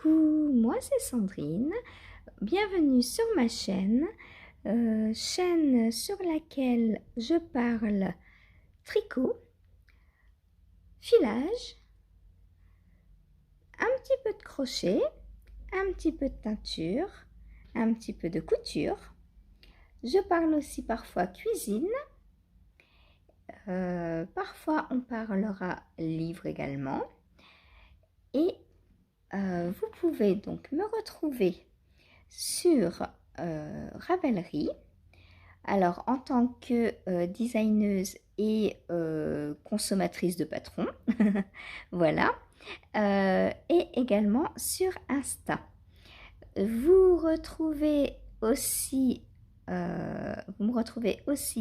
Coucou, moi c'est Sandrine, bienvenue sur ma chaîne, chaîne sur laquelle je parle tricot, filage, un petit peu de crochet, un petit peu de teinture, un petit peu de couture. Je parle aussi parfois cuisine, parfois on parlera livre également. Et vous pouvez donc me retrouver sur Ravelry. Alors en tant que designeuse et consommatrice de patron, voilà, et également sur Insta. Vous me retrouvez aussi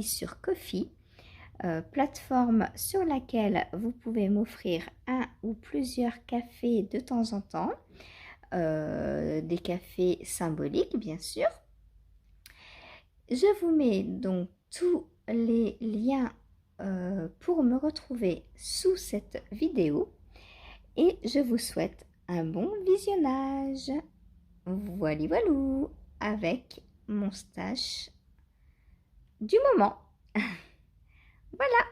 sur Ko-fi, plateforme sur laquelle vous pouvez m'offrir un ou plusieurs cafés de temps en temps, des cafés symboliques bien sûr. Je vous mets donc tous les liens pour me retrouver sous cette vidéo et je vous souhaite un bon visionnage. Voilà, voilou, avec mon stash du moment. Voilà.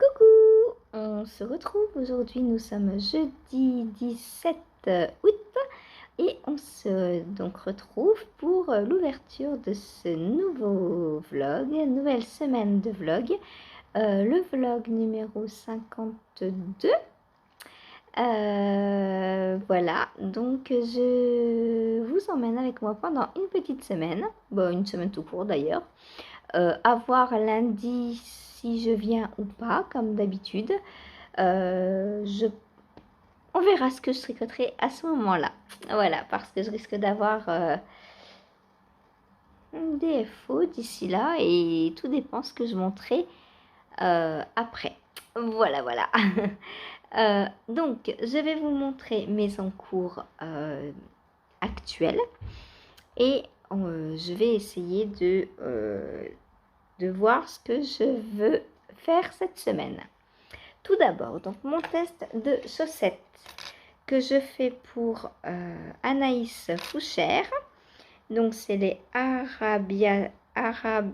Coucou, on se retrouve aujourd'hui, nous sommes jeudi 17 août et on se retrouve pour l'ouverture de ce nouveau vlog, nouvelle semaine de vlog, le vlog numéro 52. Voilà, donc je vous emmène avec moi pendant une petite semaine, bon, une semaine tout court d'ailleurs, à voir lundi si je viens ou pas, comme d'habitude. On verra ce que je tricoterai à ce moment-là. Voilà, parce que je risque d'avoir des FO d'ici là et tout dépend ce que je montrerai après. Voilà, voilà. Donc, je vais vous montrer mes encours actuels et je vais essayer de voir ce que je veux faire cette semaine. Tout d'abord, donc mon test de chaussettes que je fais pour Anaïs Fouchère. Donc c'est les arabiesques.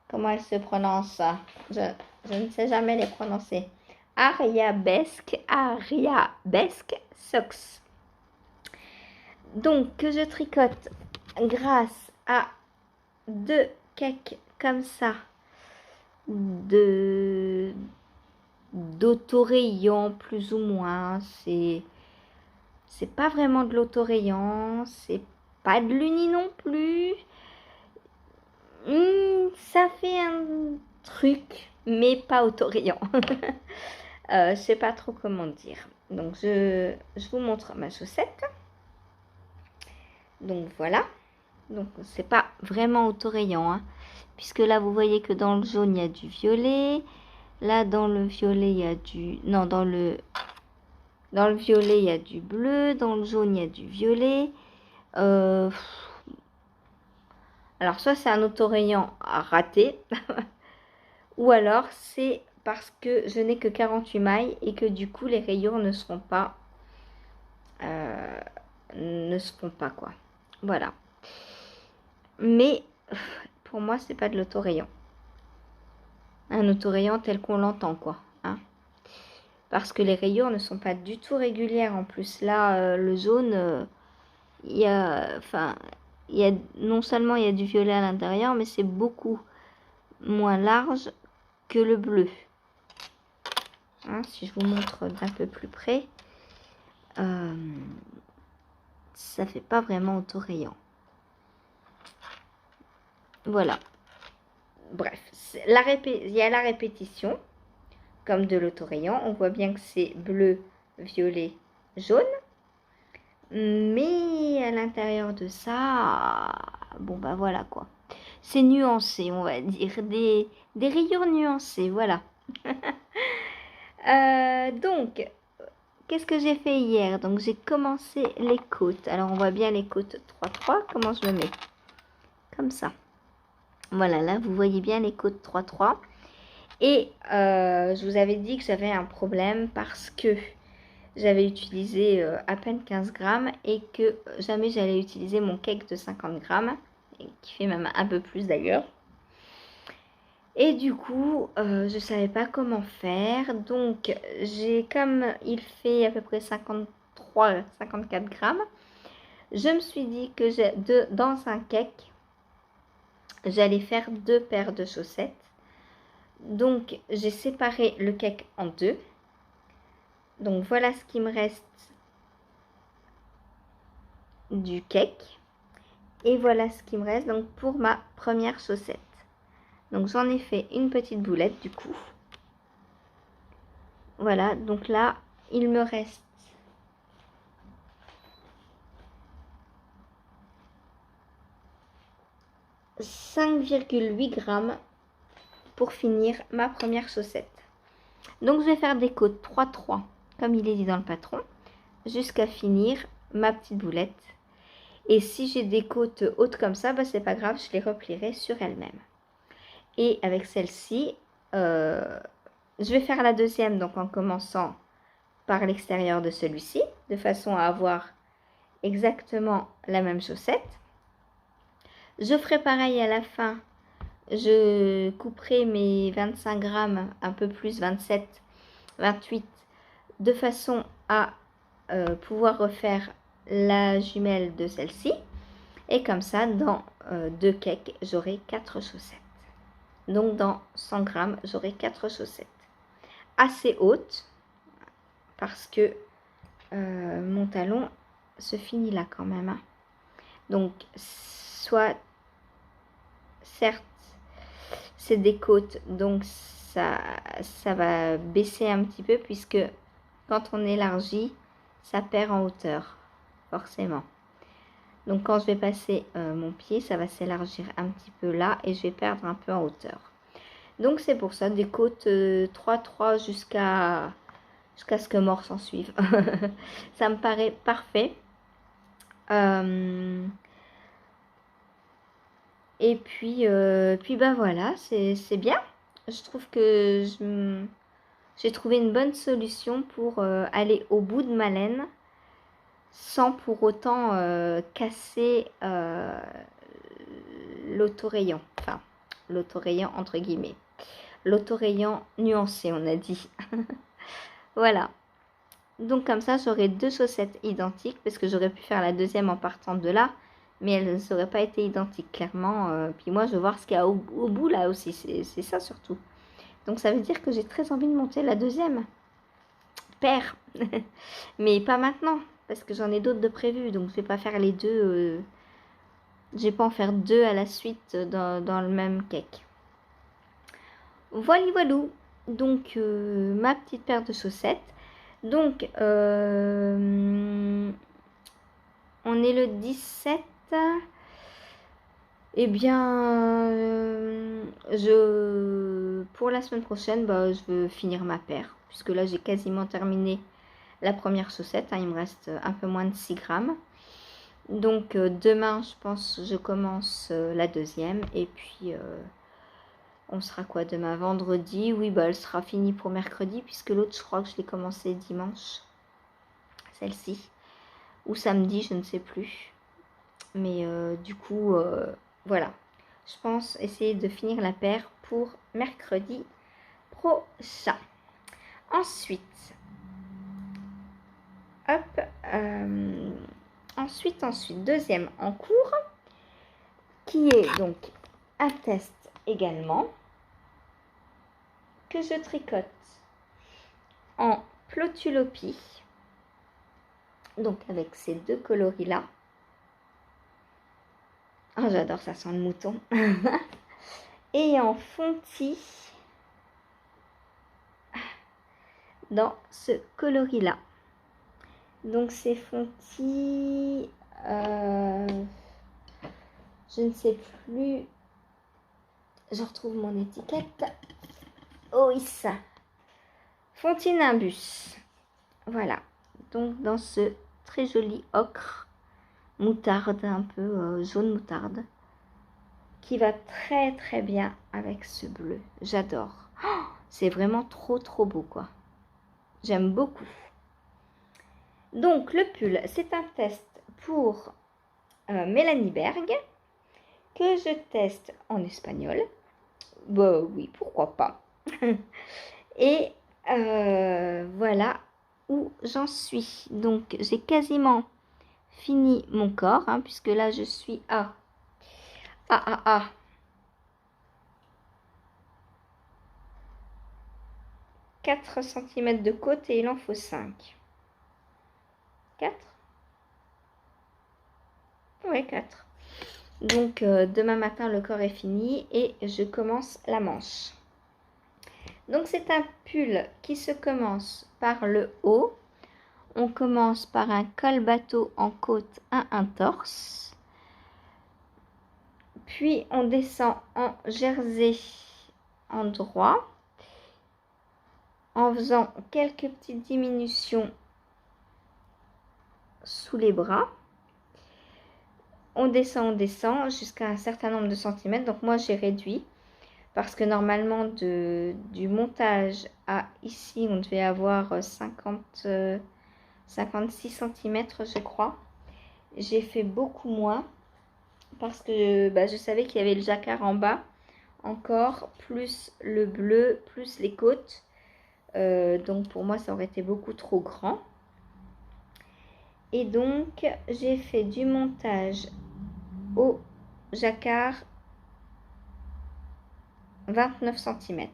Comment elles se prononcent? Je ne sais jamais les prononcer. Ariabesque socks. Donc que je tricote grâce à deux cakes comme ça d'autorayon plus ou moins. C'est pas vraiment de l'autorayon, c'est pas de l'uni non plus. Ça fait un truc, mais pas autorayon. Je sais pas trop comment dire. Donc je vous montre ma chaussette. Donc voilà. Donc c'est pas vraiment autorayon, hein, puisque là vous voyez que dans le jaune il y a du violet. Là dans le violet il y a du... Non, dans le violet il y a du bleu. Dans le jaune il y a du violet. Alors soit c'est un autorayon raté, ou alors c'est parce que je n'ai que 48 mailles et que du coup les rayures ne seront pas quoi. Voilà. Mais pour moi c'est pas de l'autorayon. Un autorayon tel qu'on l'entend quoi. Hein. Parce que les rayures ne sont pas du tout régulières en plus. Là le jaune, il y a non seulement il y a du violet à l'intérieur, mais c'est beaucoup moins large que le bleu. Hein, si je vous montre d'un peu plus près, ça fait pas vraiment autorayon. Voilà. Bref, il y a la répétition, comme de l'autorayon. On voit bien que c'est bleu, violet, jaune. Mais à l'intérieur de ça, bon bah voilà quoi. C'est nuancé, on va dire. Des rayures nuancées, voilà. Donc, qu'est-ce que j'ai fait hier? Donc, j'ai commencé les côtes. Alors, on voit bien les côtes 3-3. Comment je le mets? Comme ça. Voilà, là, vous voyez bien les côtes 3-3. Et je vous avais dit que j'avais un problème parce que j'avais utilisé à peine 15 grammes et que jamais j'allais utiliser mon cake de 50 grammes, qui fait même un peu plus d'ailleurs. Et du coup, je savais pas comment faire. Donc, comme il fait à peu près 53-54 grammes, je me suis dit que dans un cake, j'allais faire 2 paires de chaussettes. Donc, j'ai séparé le cake en 2. Donc, voilà ce qui me reste du cake. Et voilà ce qui me reste donc pour ma première chaussette. Donc, j'en ai fait une petite boulette du coup. Voilà, donc là, il me reste 5,8 grammes pour finir ma première chaussette. Donc je vais faire des côtes 3-3 comme il est dit dans le patron jusqu'à finir ma petite boulette. Et si j'ai des côtes hautes comme ça, bah, c'est pas grave, je les replierai sur elles-mêmes. Et avec celle-ci, je vais faire la deuxième donc en commençant par l'extérieur de celui-ci de façon à avoir exactement la même chaussette. Je ferai pareil à la fin. Je couperai mes 25 grammes, un peu plus, 27, 28, de façon à pouvoir refaire la jumelle de celle-ci. Et comme ça, dans 2 cakes, j'aurai 4 chaussettes. Donc dans 100 grammes, j'aurai 4 chaussettes. Assez hautes, parce que mon talon se finit là quand même. Hein. Donc, certes, c'est des côtes, donc ça va baisser un petit peu puisque quand on élargit, ça perd en hauteur, forcément. Donc quand je vais passer mon pied, ça va s'élargir un petit peu là et je vais perdre un peu en hauteur. Donc c'est pour ça, des côtes 3-3 jusqu'à ce que mort s'en suive. Ça me paraît parfait. Et puis bah voilà, c'est bien. Je trouve que j'ai trouvé une bonne solution pour aller au bout de ma laine sans pour autant casser l'autorayon. Enfin, l'autorayon entre guillemets. L'autorayon nuancé, on a dit. Voilà. Donc comme ça, j'aurai 2 chaussettes identiques parce que j'aurais pu faire la deuxième en partant de là. Mais elles n'auraient pas été identiques, clairement. Puis moi, je veux voir ce qu'il y a au bout, là, aussi. C'est ça, surtout. Donc, ça veut dire que j'ai très envie de monter la deuxième paire. Mais pas maintenant, parce que j'en ai d'autres de prévus. Donc, je vais pas faire les deux. Je vais pas en faire 2 à la suite dans le même cake. Voilà, voilà. Donc, ma petite paire de chaussettes. Donc, on est le 17. Eh bien, pour la semaine prochaine, bah, je veux finir ma paire. Puisque là, j'ai quasiment terminé la première chaussette. Hein, il me reste un peu moins de 6 grammes. Donc, demain, je pense, je commence la deuxième. Et puis, On sera quoi demain? Vendredi. Oui, bah elle sera finie pour mercredi, puisque l'autre, je crois que je l'ai commencé dimanche. Celle-ci. Ou samedi, je ne sais plus. Mais du coup, voilà. Je pense essayer de finir la paire pour mercredi prochain. Ensuite, hop. Ensuite, deuxième en cours, qui est donc un test également, que je tricote en Plotulopie, donc avec ces deux coloris là. Oh, j'adore, ça sent le mouton. Et en fontis dans ce coloris là. Donc c'est fontis, je ne sais plus, je retrouve mon étiquette. Oh oui, ça. Fontinimbus. Voilà. Donc dans ce très joli ocre moutarde, un peu jaune moutarde, qui va très très bien avec ce bleu. J'adore. Oh, c'est vraiment trop trop beau quoi. J'aime beaucoup. Donc le pull, c'est un test pour Mélanie Berg que je teste en espagnol. Bah oui, pourquoi pas. Et voilà où j'en suis. Donc j'ai quasiment fini mon corps, hein, puisque là je suis à 4 cm de côte et il en faut 5. 4? Ouais, 4. Donc demain matin le corps est fini et je commence la manche. Donc c'est un pull qui se commence par le haut. On commence par un col bateau en côte à un torse. Puis on descend en jersey en droit. En faisant quelques petites diminutions sous les bras. On descend jusqu'à un certain nombre de centimètres. Donc moi j'ai réduit. Parce que normalement du montage à ici on devait avoir 56 cm je crois. J'ai fait beaucoup moins parce que je savais qu'il y avait le jacquard en bas encore, plus le bleu, plus les côtes. Donc pour moi ça aurait été beaucoup trop grand. Et donc j'ai fait du montage au jacquard 29 cm.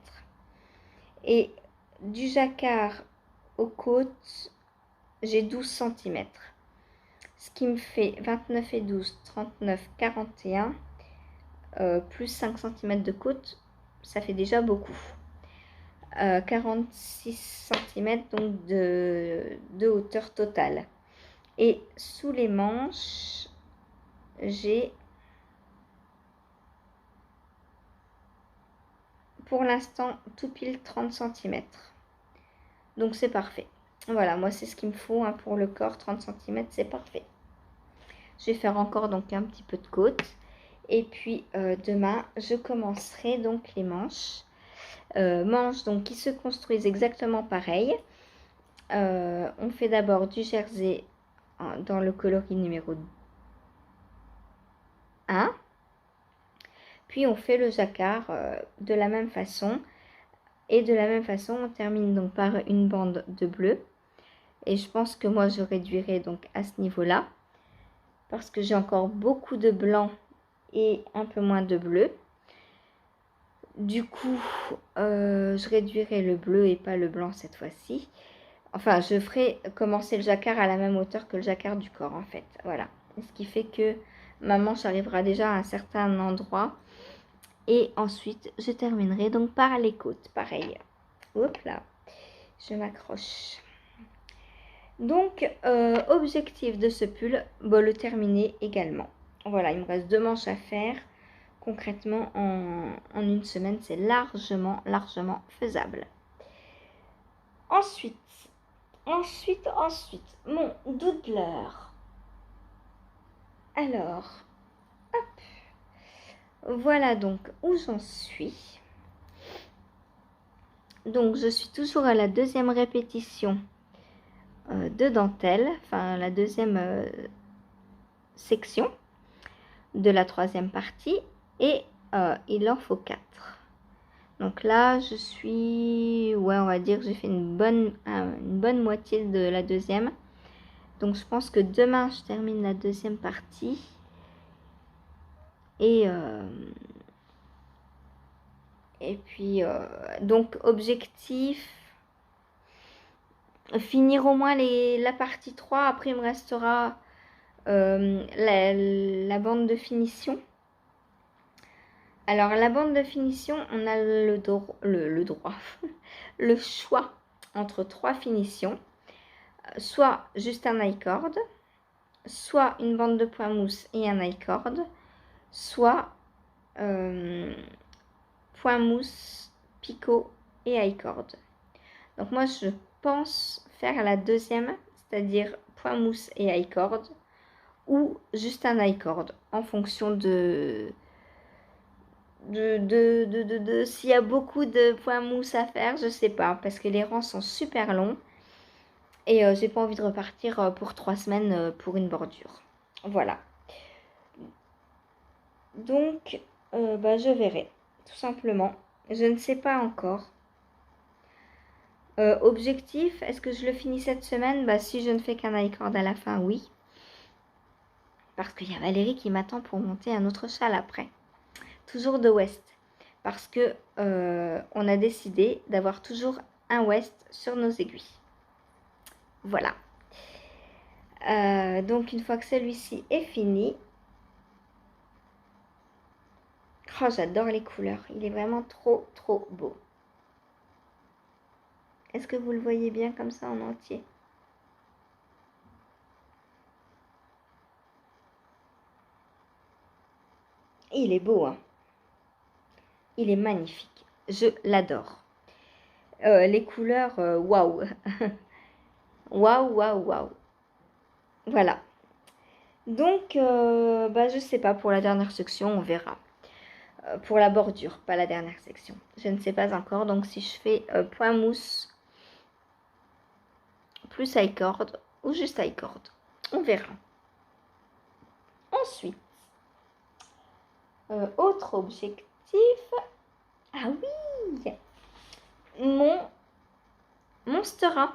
Et du jacquard aux côtes, j'ai 12 cm. Ce qui me fait 29 et 12, 39, 41, plus 5 cm de côte, ça fait déjà beaucoup. 46 cm donc de hauteur totale. Et sous les manches, j'ai pour l'instant tout pile 30 cm. Donc c'est parfait. Voilà, moi c'est ce qu'il me faut hein, pour le corps, 30 cm, c'est parfait. Je vais faire encore donc un petit peu de côte. Et puis demain, je commencerai donc les manches. Manches donc qui se construisent exactement pareil. On fait d'abord du jersey dans le coloris numéro 1. Puis on fait le jacquard de la même façon. Et de la même façon, on termine donc par une bande de bleu. Et je pense que moi, je réduirai donc à ce niveau-là. Parce que j'ai encore beaucoup de blanc et un peu moins de bleu. Du coup, je réduirai le bleu et pas le blanc cette fois-ci. Enfin, je ferai commencer le jacquard à la même hauteur que le jacquard du corps, en fait. Voilà. Ce qui fait que ma manche arrivera déjà à un certain endroit. Et ensuite, je terminerai donc par les côtes. Pareil. Hop là. Je m'accroche. Donc, objectif de ce pull, le terminer également. Voilà, il me reste 2 manches à faire. Concrètement, en une semaine, c'est largement faisable. Ensuite, mon doodler. Alors, hop. Voilà donc où j'en suis. Donc je suis toujours à la deuxième répétition de dentelle, enfin la deuxième section de la troisième partie, et il en faut 4. Donc là je suis, ouais, on va dire que j'ai fait une bonne moitié de la deuxième. Donc je pense que demain je termine la deuxième partie. Et puis donc objectif, finir au moins la partie 3. Après il me restera la bande de finition. Alors la bande de finition, on a le droit, le choix entre 3 finitions. Soit juste un i-cord, soit une bande de point mousse et un i-cord, soit point mousse, picot et i-cord. Donc moi je pense faire la deuxième, c'est-à-dire point mousse et i-cord, ou juste un i-cord en fonction de s'il y a beaucoup de points mousse à faire, je sais pas, parce que les rangs sont super longs et j'ai pas envie de repartir pour 3 semaines pour une bordure. Voilà. Donc je verrai, tout simplement. Je ne sais pas encore. Objectif, est-ce que je le finis cette semaine? Si je ne fais qu'un i-cord à la fin, oui. Parce qu'il y a Valérie qui m'attend pour monter un autre châle après. Toujours de West. Parce que on a décidé d'avoir toujours un West sur nos aiguilles. Voilà. Donc une fois que celui-ci est fini. Oh, j'adore les couleurs. Il est vraiment trop beau. Est-ce que vous le voyez bien comme ça en entier? Il est beau, hein. Il est magnifique. Je l'adore. Les couleurs, waouh. Waouh. Voilà. Donc, je sais pas, pour la dernière section, on verra. Pour la bordure, pas la dernière section. Je ne sais pas encore. Donc, si je fais point mousse plus i-cord ou juste i-cord, on verra. Ensuite, autre objectif. Ah oui, mon Monstera.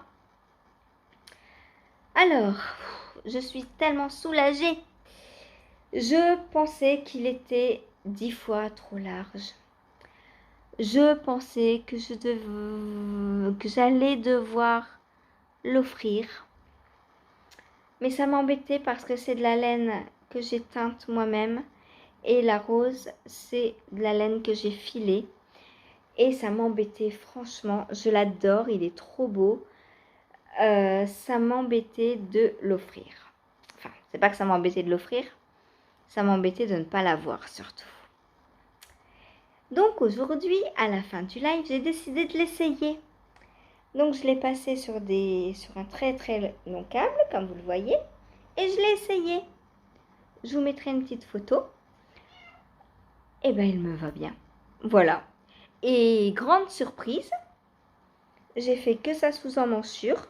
Alors, je suis tellement soulagée. Je pensais qu'il était 10 fois trop large. Je pensais que j'allais devoir l'offrir. Mais ça m'embêtait parce que c'est de la laine que j'ai teinte moi-même. Et la rose, c'est de la laine que j'ai filée. Et ça m'embêtait, franchement. Je l'adore, il est trop beau. Ça m'embêtait de l'offrir. Enfin, c'est pas que ça m'embêtait de l'offrir. Ça m'embêtait de ne pas l'avoir, surtout. Donc aujourd'hui, à la fin du live, j'ai décidé de l'essayer. Donc je l'ai passé sur un très long câble, comme vous le voyez. Et je l'ai essayé. Je vous mettrai une petite photo. Et il me va bien. Voilà. Et grande surprise, j'ai fait que ça sous emmanchure.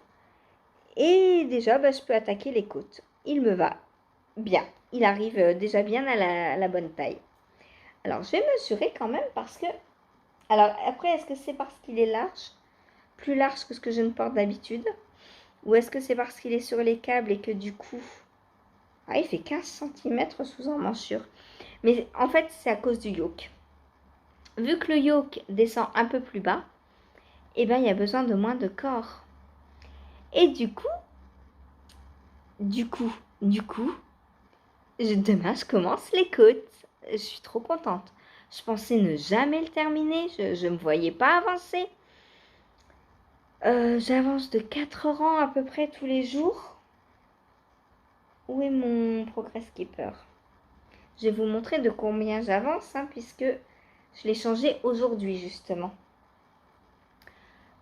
Et déjà, je peux attaquer les côtes. Il me va bien. Il arrive déjà bien à la bonne taille. Alors, je vais mesurer quand même parce que... Alors, après, est-ce que c'est parce qu'il est large? Plus large que ce que je ne porte d'habitude? Ou est-ce que c'est parce qu'il est sur les câbles et que du coup... Ah, il fait 15 cm sous emmanchure. Mais en fait, c'est à cause du yoke. Vu que le yoke descend un peu plus bas, il y a besoin de moins de corps. Et du coup, demain, je commence les côtes. Je suis trop contente. Je pensais ne jamais le terminer. Je ne me voyais pas avancer. J'avance de 4 rangs à peu près tous les jours. Où est mon Progress Keeper? Je vais vous montrer de combien j'avance, puisque je l'ai changé aujourd'hui, justement.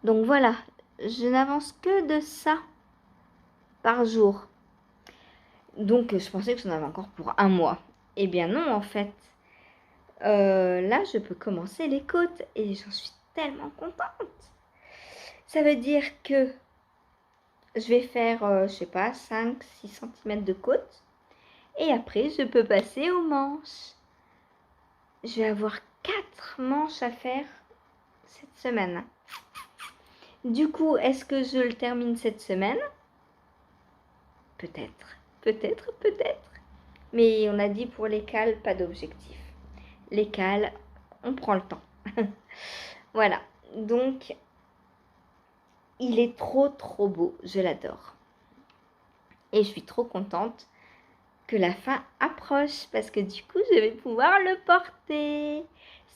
Donc voilà, je n'avance que de ça par jour. Donc je pensais que j'en avais encore pour un mois. Eh bien non, en fait. Là, je peux commencer les côtes et j'en suis tellement contente. Ça veut dire que je vais faire, je sais pas, 5-6 cm de côte. Et après, je peux passer aux manches. Je vais avoir 4 manches à faire cette semaine. Du coup, est-ce que je le termine cette semaine? Peut-être, peut-être, peut-être. Mais on a dit pour les cales, pas d'objectif. Les cales, on prend le temps. Voilà, donc il est trop trop beau, je l'adore. Et je suis trop contente que la fin approche parce que du coup je vais pouvoir le porter.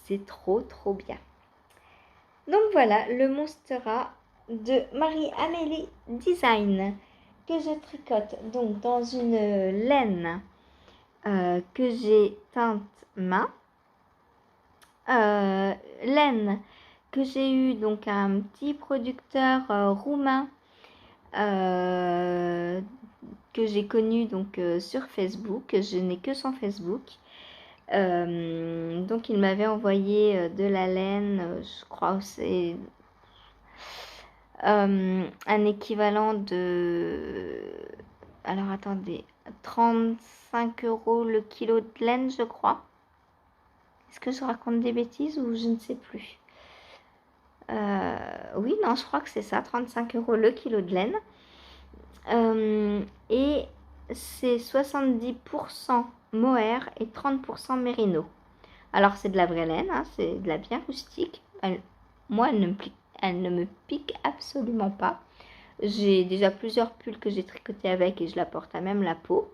C'est trop trop bien. Donc voilà le Monstera de Marie-Amélie Design que je tricote donc dans une laine que j'ai teinte main. Laine que j'ai eu donc un petit producteur roumain que j'ai connu donc sur Facebook. Je n'ai que son Facebook. Donc il m'avait envoyé de la laine, je crois que c'est un équivalent de... Alors attendez, 35 € le kilo de laine je crois. Est-ce que je raconte des bêtises ou je ne sais plus? Oui, non, je crois que c'est ça, 35 € le kilo de laine. Et c'est 70% mohair et 30% mérino. Alors c'est de la vraie laine, hein, c'est de la bien rustique. Moi, elle ne me pique absolument pas. J'ai déjà plusieurs pulls que j'ai tricotés avec et je la porte à même la peau.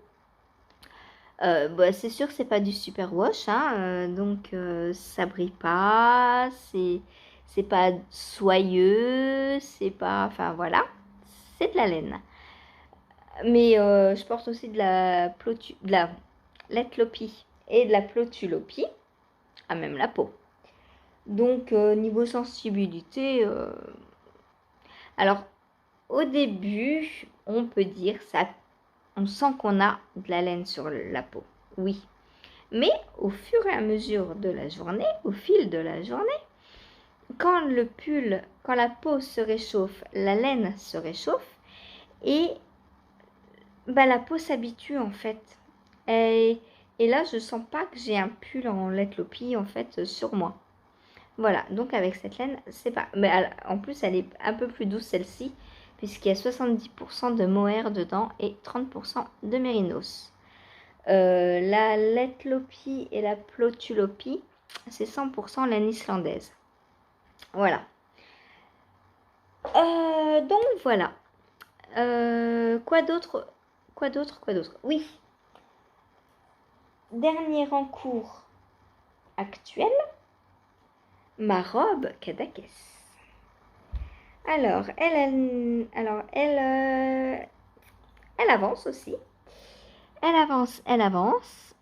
Bah, c'est sûr que c'est pas du super wash, hein, donc ça brille pas, c'est pas soyeux, c'est pas, enfin voilà, c'est de la laine. Mais je porte aussi de la l'Ethiopie et de la Plotulopie à même la peau. Donc niveau sensibilité, alors au début, on peut dire ça, on sent qu'on a de la laine sur la peau, oui. Mais au fur et à mesure de la journée, au fil de la journée, quand le pull, quand la peau se réchauffe, la laine se réchauffe et bah, la peau s'habitue en fait. Et là, je sens pas que j'ai un pull en Letlopi en fait sur moi. Voilà, donc avec cette laine, c'est pas... Mais en plus, elle est un peu plus douce celle-ci, puisqu'il y a 70% de mohair dedans et 30% de mérinos. La Letlopi et la Plotulopie, c'est 100% laine islandaise. Voilà. Donc voilà. Quoi d'autre? Quoi d'autre? Quoi d'autre? Oui. Dernier en cours actuel, ma robe Kadakes. Alors, elle avance aussi. Elle avance, elle avance.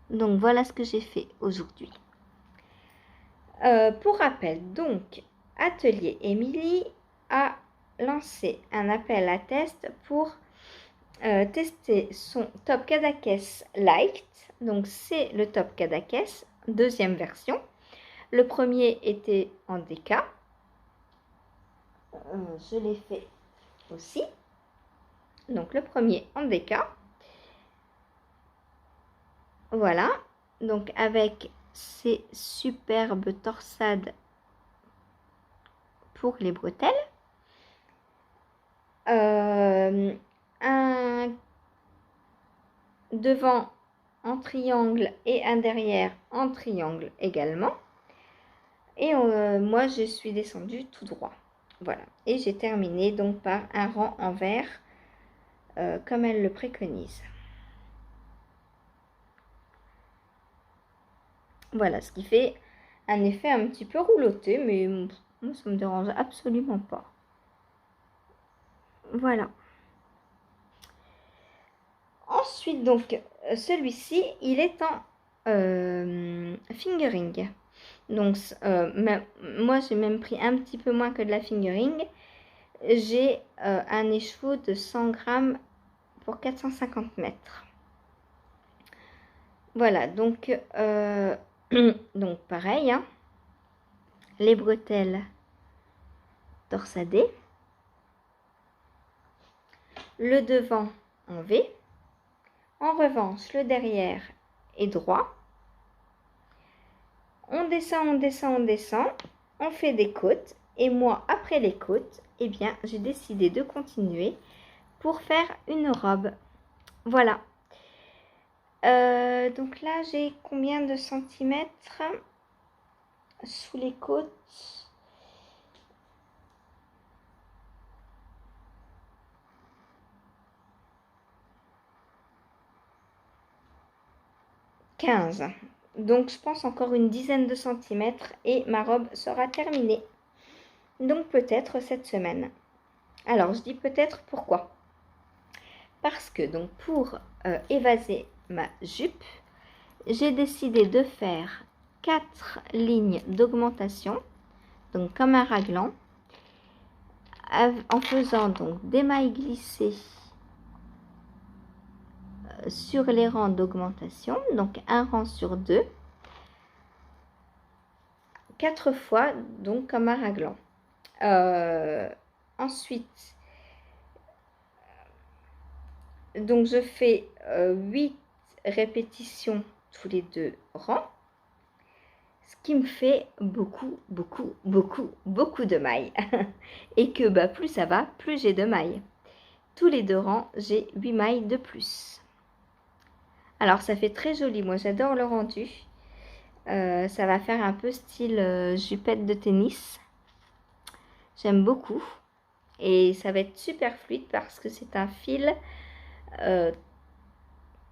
Donc voilà ce que j'ai fait aujourd'hui. Pour rappel, donc, Atelier Émilie a lancé un appel à test pour tester son top Kadakes Light. Donc c'est le top Kadakes, deuxième version. Le premier était en DK. Je l'ai fait aussi. Donc le premier en DK. Voilà. Donc avec ces superbes torsades pour les bretelles. Un devant en triangle et un derrière en triangle également. Et moi, je suis descendue tout droit. Voilà. Et j'ai terminé donc par un rang en vert, comme elle le préconise. Voilà, ce qui fait un effet un petit peu rouloté, mais moi, ça me dérange absolument pas. Voilà. Ensuite, donc, celui-ci, il est en fingering. Donc, moi, j'ai même pris un petit peu moins que de la fingering. J'ai un écheveau de 100 grammes pour 450 mètres. Voilà, donc, donc pareil, hein, les bretelles torsadé, le devant en V. En revanche, le derrière est droit. On descend, on descend, on descend. On fait des côtes. Et moi, après les côtes, eh bien, j'ai décidé de continuer pour faire une robe. Voilà. Donc là, j'ai combien de centimètres sous les côtes? « 15. Donc, je pense encore une dizaine de centimètres et ma robe sera terminée. Donc, peut-être cette semaine. Alors, je dis peut-être pourquoi? Parce que, donc, pour évaser ma jupe, j'ai décidé de faire 4 lignes d'augmentation, donc comme un raglan, en faisant donc des mailles glissées sur les rangs d'augmentation, donc un rang sur 2, 4 fois, donc comme un raglan. Ensuite, donc je fais 8 répétitions tous les 2 rangs, ce qui me fait beaucoup de mailles. Et que bah, plus ça va, plus j'ai de mailles. Tous les 2 rangs, j'ai 8 mailles de plus. Alors ça fait très joli, moi j'adore le rendu. Ça va faire un peu style jupette de tennis. J'aime beaucoup. Et ça va être super fluide parce que c'est un fil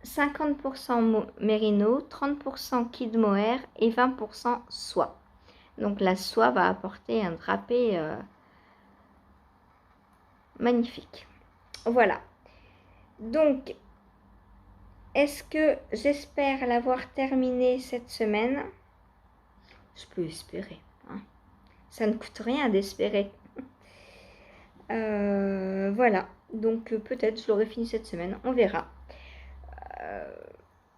50% mérino, 30% kid mohair et 20% soie. Donc la soie va apporter un drapé magnifique. Voilà. Donc, est-ce que j'espère l'avoir terminé cette semaine? Je peux espérer. Hein. Ça ne coûte rien d'espérer. Voilà. Donc peut-être je l'aurai fini cette semaine. On verra.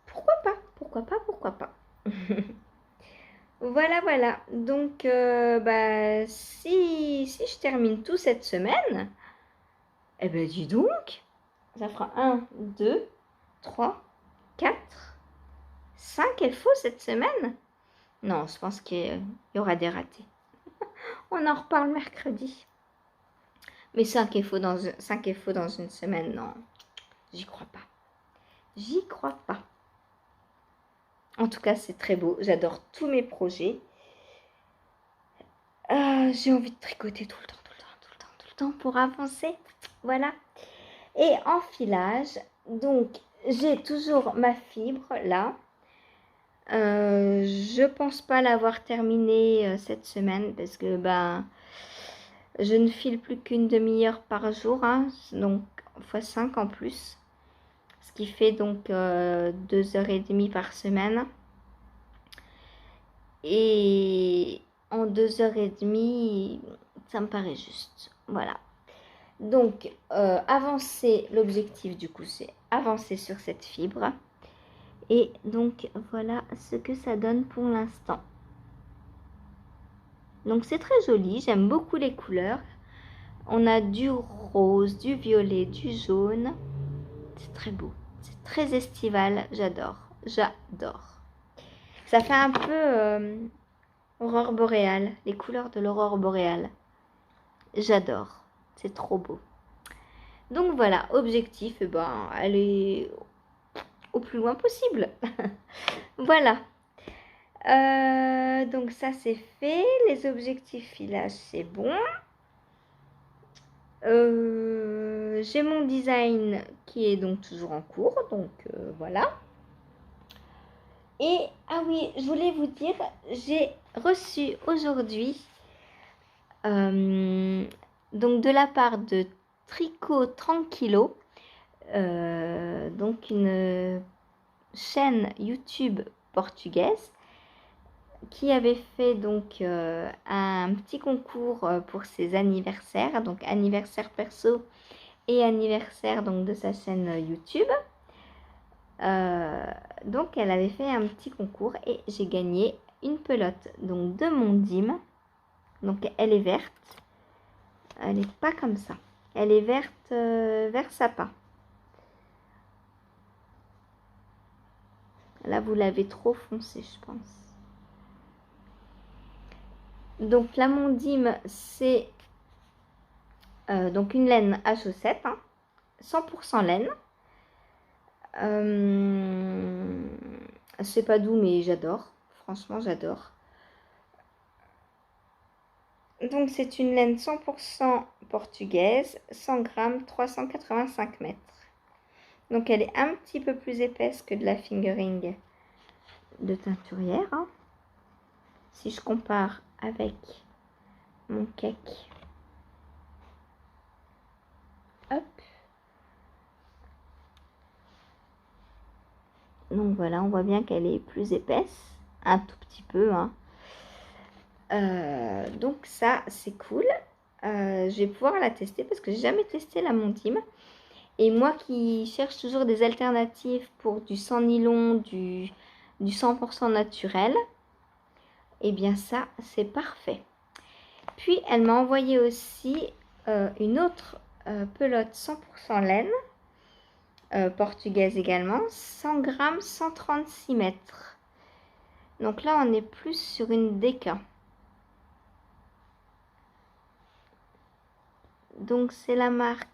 Pourquoi pas? Pourquoi pas? Pourquoi pas? Voilà. Donc, bah, si je termine tout cette semaine, eh ben dis donc, ça fera 1, 2, 3, 4, 5 FO cette semaine. Non, je pense qu'il y aura des ratés. On en reparle mercredi. Mais 5 FO dans une semaine, non, j'y crois pas. J'y crois pas. En tout cas, c'est très beau. J'adore tous mes projets. J'ai envie de tricoter tout le temps pour avancer. Voilà. Et en filage, donc, j'ai toujours ma fibre là. Je pense pas l'avoir terminée cette semaine parce que ben, je ne file plus qu'une demi-heure par jour. Hein, donc, x 5 en plus. Ce qui fait donc 2h30 par semaine. Et en 2h30, ça me paraît juste. Voilà. Donc, avancer, l'objectif du coup, c'est avancer sur cette fibre. Et donc, voilà ce que ça donne pour l'instant. Donc, c'est très joli. J'aime beaucoup les couleurs. On a du rose, du violet, du jaune. C'est très beau. C'est très estival. J'adore. J'adore. Ça fait un peu aurore boréale. Les couleurs de l'aurore boréale. J'adore. C'est trop beau. Donc voilà, objectif, ben, aller au plus loin possible. Voilà. Donc ça c'est fait. Les objectifs filage c'est bon. J'ai mon design qui est donc toujours en cours. Donc voilà. Et ah oui, je voulais vous dire, j'ai reçu aujourd'hui donc de la part de Tricot Tranquillo, donc une chaîne YouTube portugaise qui avait fait donc un petit concours pour ses anniversaires, donc anniversaire perso et anniversaire donc de sa chaîne YouTube. Donc elle avait fait un petit concours et j'ai gagné une pelote donc de Mondim. Donc elle est verte Elle n'est pas comme ça. Elle est verte, vert sapin. Là, vous l'avez trop foncé, je pense. Donc, la Mondim, c'est donc une laine à chaussettes, hein, 100% laine. C'est pas doux, mais j'adore. Franchement, j'adore. Donc, c'est une laine 100% portugaise, 100 grammes, 385 mètres. Donc, elle est un petit peu plus épaisse que de la fingering de teinturière. Hein. Si je compare avec mon cake. Hop. Donc, voilà, on voit bien qu'elle est plus épaisse. Un tout petit peu, hein. Donc ça c'est cool. Je vais pouvoir la tester parce que j'ai jamais testé la Mondim. Et moi qui cherche toujours des alternatives pour du sans nylon, du 100% naturel, et bien ça c'est parfait. Puis elle m'a envoyé aussi une autre pelote 100% laine, portugaise également, 100 grammes, 136 mètres. Donc là on est plus sur une déca. Donc c'est la marque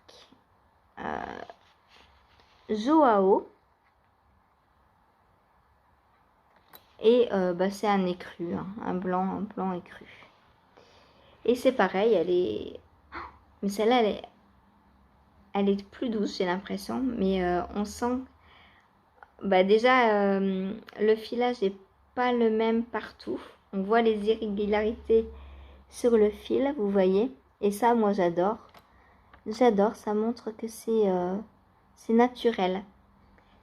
Joao. Et c'est un écru, hein, un blanc écru. Et c'est pareil, elle est... Mais celle-là, elle est plus douce, j'ai l'impression. Mais on sent... déjà, le filage n'est pas le même partout. On voit les irrégularités sur le fil, vous voyez. Et ça, moi, j'adore. J'adore, ça montre que c'est naturel.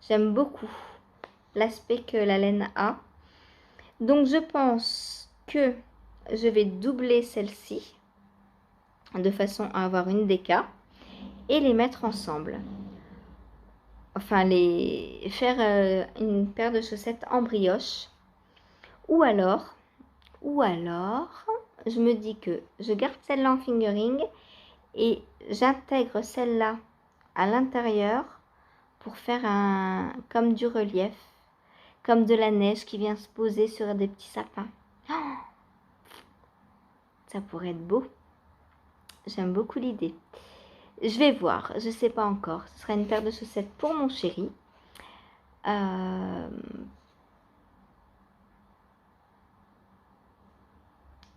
J'aime beaucoup l'aspect que la laine a. Donc, je pense que je vais doubler celle-ci de façon à avoir une déca et les mettre ensemble. Enfin, faire une paire de chaussettes en brioche. Ou alors, je me dis que je garde celle-là en fingering et j'intègre celle-là à l'intérieur pour faire comme du relief, comme de la neige qui vient se poser sur des petits sapins. Oh, ça pourrait être beau. J'aime beaucoup l'idée. Je vais voir, je ne sais pas encore. Ce sera une paire de chaussettes pour mon chéri.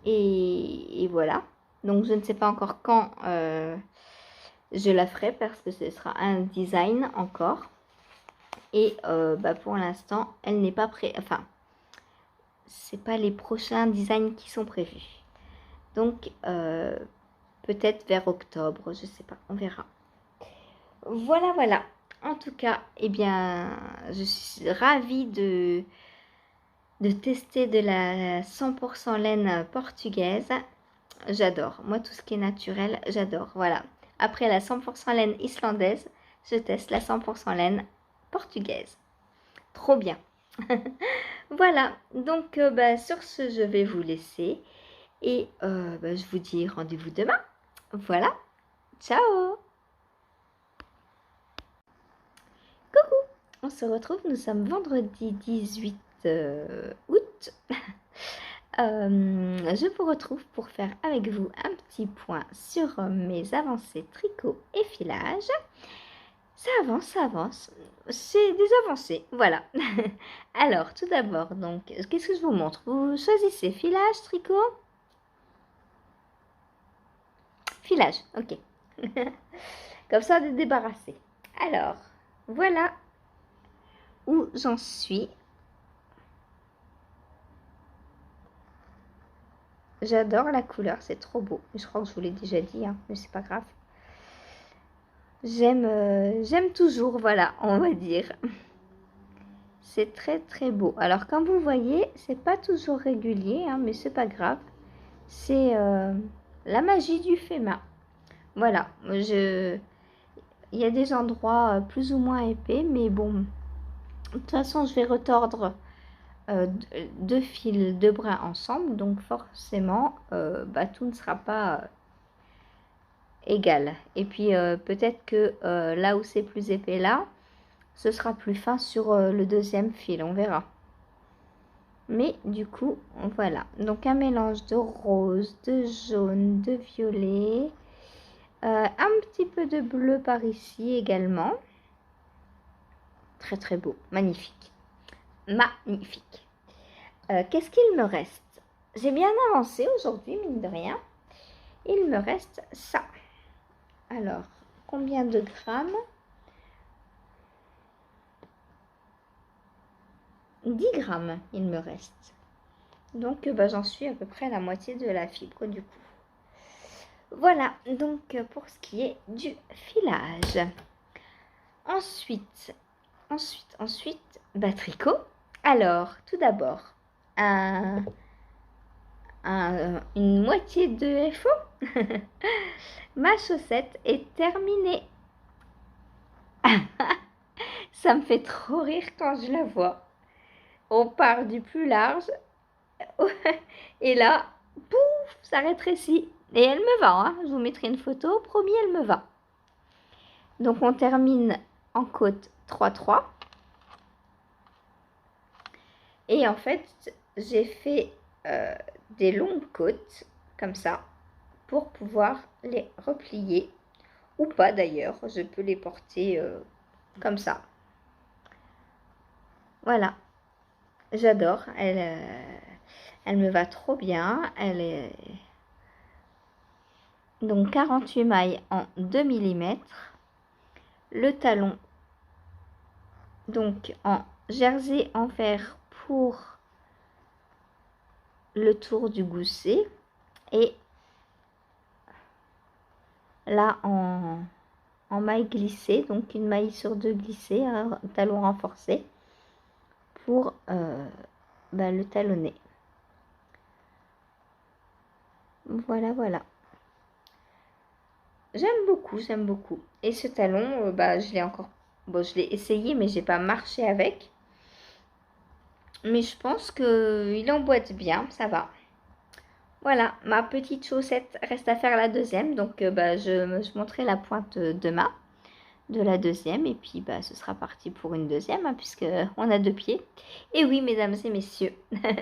Et voilà. Donc je ne sais pas encore quand je la ferai parce que ce sera un design encore. Et pour l'instant, elle n'est pas prête. Enfin, c'est pas les prochains designs qui sont prévus. Donc peut-être vers octobre, je sais pas, on verra. Voilà. En tout cas, eh bien, je suis ravie de tester de la 100% laine portugaise. J'adore. Moi, tout ce qui est naturel, j'adore. Voilà. Après la 100% laine islandaise, je teste la 100% laine portugaise. Trop bien. Voilà. Donc, sur ce, je vais vous laisser. Et je vous dis rendez-vous demain. Voilà. Ciao. Coucou. On se retrouve. Nous sommes vendredi 18 août. Je vous retrouve pour faire avec vous un petit point sur mes avancées tricot et filage. Ça avance. C'est des avancées, voilà. Alors, tout d'abord, donc, qu'est-ce que je vous montre? Vous choisissez filage, tricot? Filage, ok. Comme ça, de débarrasser. Alors, voilà où j'en suis. J'adore la couleur, c'est trop beau. Je crois que je vous l'ai déjà dit, hein, mais c'est pas grave. J'aime toujours, voilà, on va dire. C'est très beau. Alors, comme vous voyez, c'est pas toujours régulier, hein, mais c'est pas grave. C'est la magie du fait main. Voilà, il y a des endroits plus ou moins épais, mais bon, de toute façon, je vais retordre deux fils, deux brins ensemble, donc forcément, tout ne sera pas égal. Et puis peut-être que là où c'est plus épais là, ce sera plus fin sur le deuxième fil, on verra. Mais du coup, voilà. Donc un mélange de rose, de jaune, de violet. Un petit peu de bleu par ici également. Très très beau, magnifique. Magnifique. Qu'est-ce qu'il me reste? J'ai bien avancé aujourd'hui, mine de rien. Il me reste ça. Alors, combien de grammes? 10 grammes, il me reste. Donc, j'en suis à peu près à la moitié de la fibre du coup. Voilà, donc pour ce qui est du filage. Ensuite, tricot. Alors, tout d'abord, une moitié de FO. Ma chaussette est terminée. Ça me fait trop rire quand je la vois. On part du plus large et là, pouf, ça rétrécit. Et elle me va, hein. Je vous mettrai une photo, promis, elle me va. Donc on termine en côte 3-3. Et en fait, j'ai fait des longues côtes, comme ça, pour pouvoir les replier. Ou pas d'ailleurs, je peux les porter comme ça. Voilà, j'adore, elle me va trop bien. Elle est donc 48 mailles en 2 mm. Le talon, donc en jersey en fer pour le tour du gousset. Et là en maille glissée, donc une maille sur deux glissée, un talon renforcé pour le talonner. Voilà, voilà. J'aime beaucoup. Et ce talon, je l'ai encore, je l'ai essayé, mais j'ai pas marché avec. Mais je pense qu'il emboîte bien, ça va. Voilà, ma petite chaussette, reste à faire la deuxième. Donc, je montrerai la pointe demain de la deuxième. Et puis, ce sera parti pour une deuxième, hein, puisque on a 2 pieds. Et oui, mesdames et messieurs,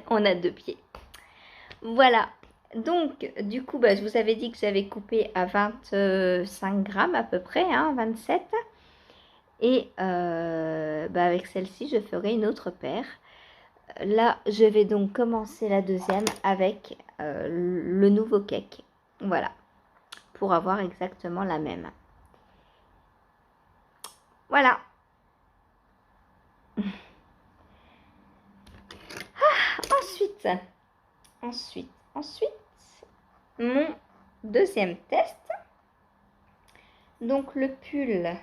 on a 2 pieds. Voilà. Donc, du coup, je vous avais dit que j'avais coupé à 25 grammes à peu près, hein, 27. Et avec celle-ci, je ferai une autre paire. Là, je vais donc commencer la deuxième avec le nouveau cake. Voilà. Pour avoir exactement la même. Voilà. Ensuite, mon deuxième test. Donc, le pull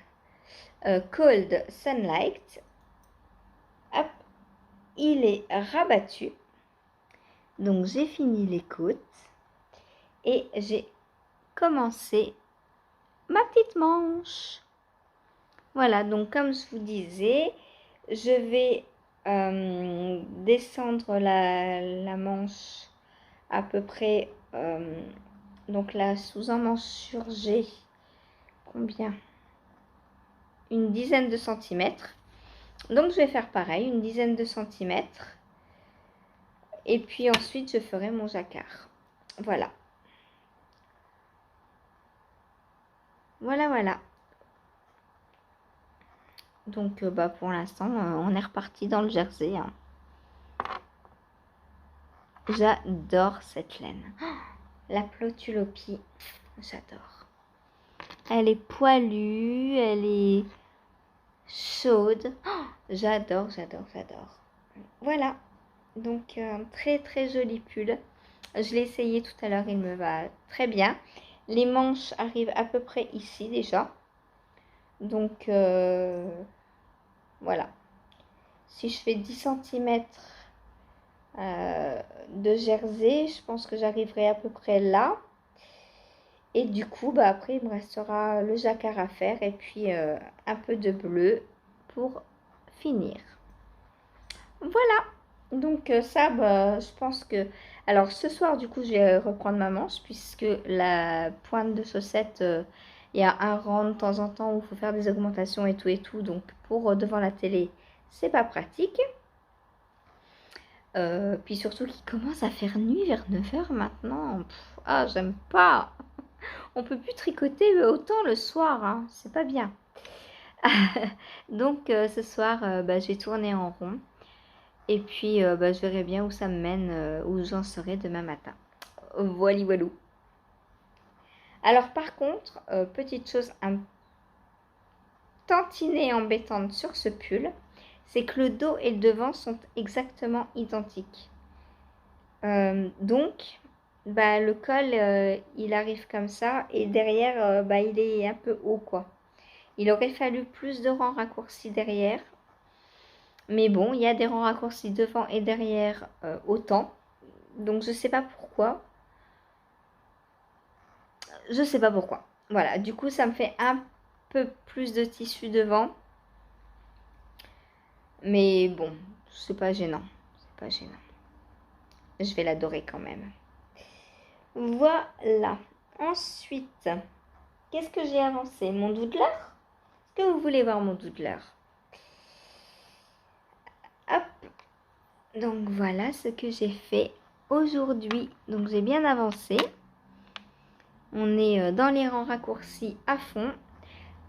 Cold Sunlight. Hop, il est rabattu. Donc, j'ai fini les côtes. Et j'ai commencé ma petite manche. Voilà, donc comme je vous disais, je vais descendre la manche à peu près, donc la sous-emmanchure G, combien? Une dizaine de centimètres. Donc je vais faire pareil, une dizaine de centimètres. Et puis ensuite je ferai mon jacquard. Voilà. Voilà. Donc pour l'instant, on est reparti dans le jersey. Hein. J'adore cette laine. La Plotulopie, j'adore. Elle est poilue, elle est chaude. J'adore. Voilà. Donc très très joli pull. Je l'ai essayé tout à l'heure, il me va très bien. Les manches arrivent à peu près ici déjà. Donc voilà. Si je fais 10 cm de jersey, je pense que j'arriverai à peu près là. Et du coup, après, il me restera le jacquard à faire et puis un peu de bleu pour finir. Voilà. Donc ça, je pense que Alors ce soir, du coup, je vais reprendre ma manche puisque la pointe de chaussette, il y a un rang de temps en temps où il faut faire des augmentations et tout et tout. Donc pour devant la télé, c'est pas pratique. Puis surtout qu'il commence à faire nuit vers 9 h maintenant. Ah, j'aime pas. On peut plus tricoter autant le soir, hein. C'est pas bien. Donc ce soir, bah, je vais tourner en rond. Et puis bah, je verrai bien où ça me mène, où j'en serai demain matin. Voilà, voilou. Alors par contre, petite chose un tantinet embêtante sur ce pull, c'est que le dos et le devant sont exactement identiques. Donc, bah, le col, il arrive comme ça et derrière, bah, il est un peu haut, quoi. Il aurait fallu plus de rangs raccourcis derrière. Mais bon, il y a des rangs raccourcis devant et derrière autant. Donc, je sais pas pourquoi. Je sais pas pourquoi. Voilà, du coup, ça me fait un peu plus de tissu devant. Mais bon, c'est pas gênant. C'est pas gênant. Je vais l'adorer quand même. Voilà. Ensuite, qu'est-ce que j'ai avancé? Mon doodler? Est-ce que vous voulez voir mon doodler? Hop. Donc voilà ce que j'ai fait aujourd'hui. Donc j'ai bien avancé. On est dans les rangs raccourcis à fond.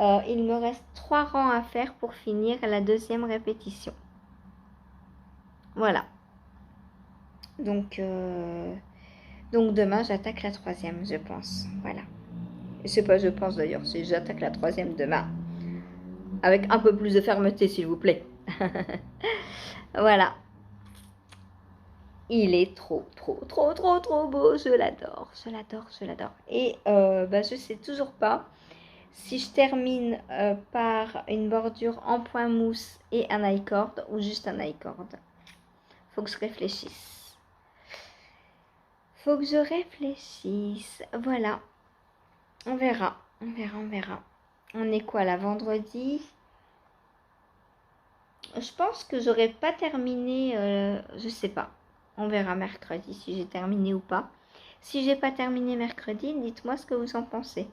Il me reste 3 rangs à faire pour finir la deuxième répétition. Voilà. Donc demain, j'attaque la troisième, je pense. Voilà. Et c'est pas je pense d'ailleurs, c'est j'attaque la troisième demain. Avec un peu plus de fermeté, s'il vous plaît. Voilà. Il est trop beau. Je l'adore, je l'adore, je l'adore. Et bah, je sais toujours pas si je termine par une bordure en point mousse et un I-cord ou juste un I-cord. Faut que je réfléchisse. Faut que je réfléchisse. Voilà. On verra. On verra, on verra. On est quoi là, vendredi? Je pense que j'aurais pas terminé, je sais pas. On verra mercredi si j'ai terminé ou pas. Si j'ai pas terminé mercredi, dites-moi ce que vous en pensez.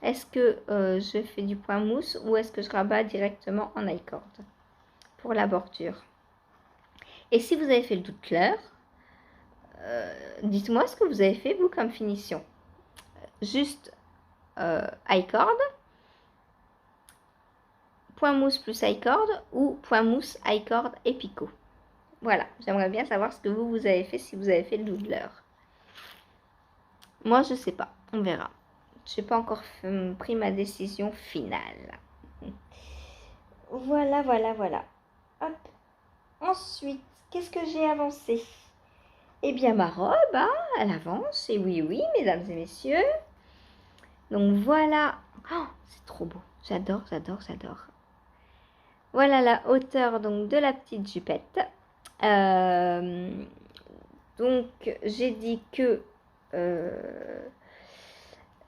Est-ce que je fais du point mousse ou est-ce que je rabats directement en I-cord pour la bordure? Et si vous avez fait le doodler, dites-moi ce que vous avez fait vous comme finition. Juste I-cord, point mousse plus I-cord ou point mousse, I-cord et picot. Voilà, j'aimerais bien savoir ce que vous avez fait si vous avez fait le doodler. Moi, je sais pas, on verra. Je n'ai pas encore pris ma décision finale. Voilà, voilà, voilà. Hop. Ensuite, qu'est-ce que j'ai avancé? Eh bien, ma robe, hein, elle avance. Et oui, oui, mesdames et messieurs. Donc voilà. Oh, c'est trop beau. J'adore, j'adore, j'adore. Voilà la hauteur donc de la petite jupette. Donc, j'ai dit que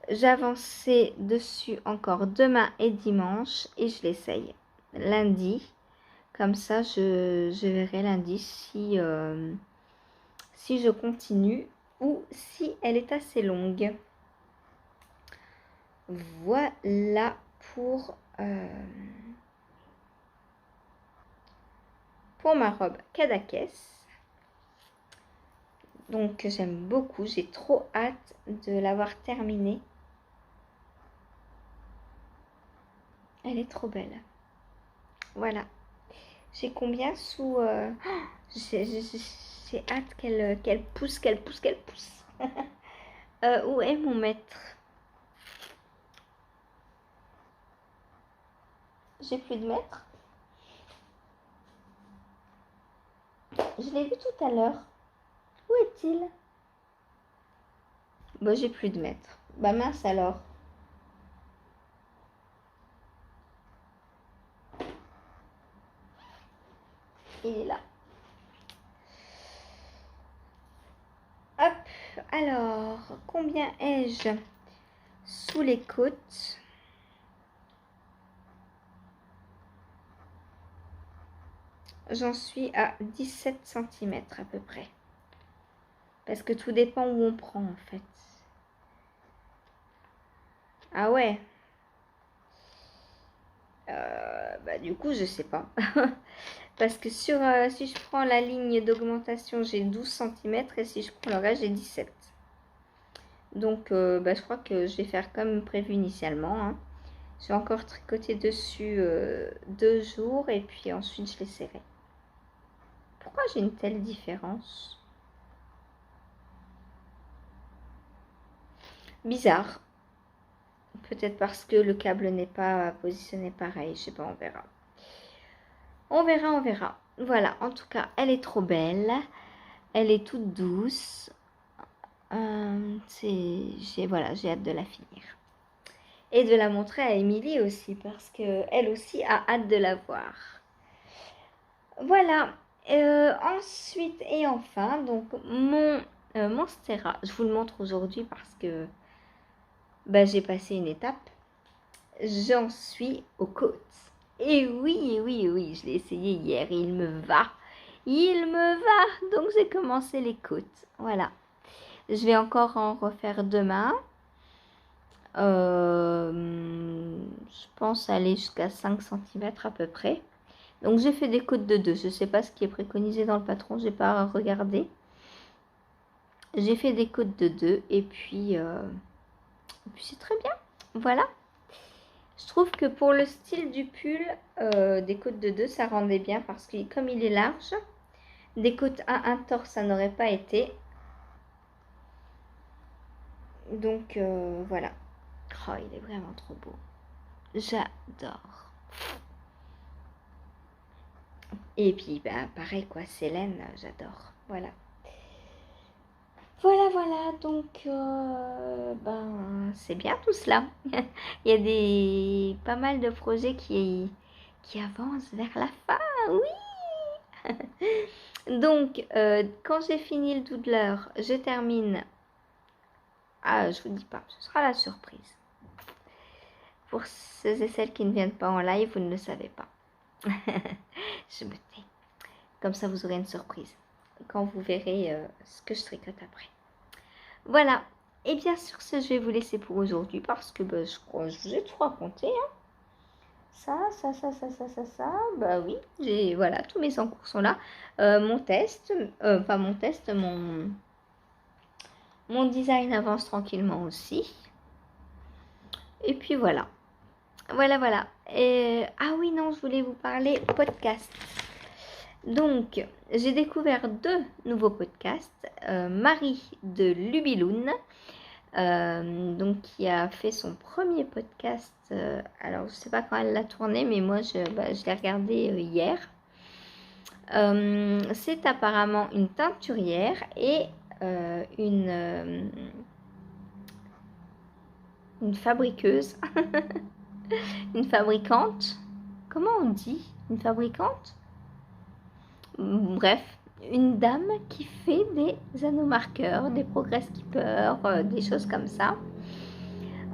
j'avançais dessus encore demain et dimanche et je l'essaye lundi. Comme ça, je verrai lundi si je continue ou si elle est assez longue. Voilà pour ma robe Cadaqués. Donc j'aime beaucoup, j'ai trop hâte de l'avoir terminée. Elle est trop belle. Voilà. J'ai combien sous... j'ai hâte qu'elle pousse. Où est mon mètre? J'ai plus de mètre. Je l'ai vu tout à l'heure. Où est-il? Bon, j'ai plus de mètre. Bah mince alors. Il est là. Hop, alors, combien ai-je sous les côtes? J'en suis à 17 cm à peu près. Parce que tout dépend où on prend en fait. Ah ouais. Bah du coup, je sais pas. Parce que si je prends la ligne d'augmentation, j'ai 12 centimètres et si je prends le reste, j'ai 17. Donc, bah, je crois que je vais faire comme prévu initialement, hein. J'ai encore tricoté dessus 2 jours et puis ensuite je laisserai. Pourquoi j'ai une telle différence? Bizarre. Peut-être parce que le câble n'est pas positionné pareil. Je sais pas, on verra. On verra, on verra. Voilà, en tout cas, elle est trop belle. Elle est toute douce. Voilà, j'ai hâte de la finir. Et de la montrer à Émilie aussi, parce qu'elle aussi a hâte de la voir. Voilà. Ensuite et enfin, donc mon Monstera, je vous le montre aujourd'hui parce que bah, j'ai passé une étape. J'en suis aux côtes. Et oui, je l'ai essayé hier et il me va. Il me va. Donc j'ai commencé les côtes. Voilà. Je vais encore en refaire demain. Je pense aller jusqu'à 5 centimètres à peu près. Donc j'ai fait des côtes de 2. Je ne sais pas ce qui est préconisé dans le patron. Je n'ai pas regardé. J'ai fait des côtes de 2 et puis c'est très bien. Voilà. Je trouve que pour le style du pull, des côtes de 2, ça rendait bien parce que comme il est large, des côtes à un torse, ça n'aurait pas été. Donc voilà. Oh, il est vraiment trop beau. J'adore. Et puis, bah, pareil quoi, Célène, j'adore. Voilà. Voilà, donc ben, c'est bien tout cela. Il y a pas mal de projets qui avancent vers la fin, oui. Donc, quand j'ai fini le doodler, je termine. Ah, je vous dis pas, ce sera la surprise. Pour ceux et celles qui ne viennent pas en live, vous ne le savez pas. Je me tais. Comme ça, vous aurez une surprise quand vous verrez ce que je tricote après. Voilà. Et bien sur ce, je vais vous laisser pour aujourd'hui parce que bah, je crois que je vous ai tout raconté. Hein. Ça. Bah oui, voilà, tous mes encours sont là. Mon test, pas mon test, mon design avance tranquillement aussi. Et puis voilà. Voilà. Ah oui, non, je voulais vous parler podcast. Donc, j'ai découvert 2 nouveaux podcasts. Marie de Lubiloun, donc qui a fait son premier podcast. Alors, je ne sais pas quand elle l'a tourné, mais moi, je l'ai regardé hier. C'est apparemment une teinturière et une fabriqueuse, une fabricante. Comment on dit? Une fabricante? Bref, une dame qui fait des anneaux marqueurs, des progress keepers, des choses comme ça,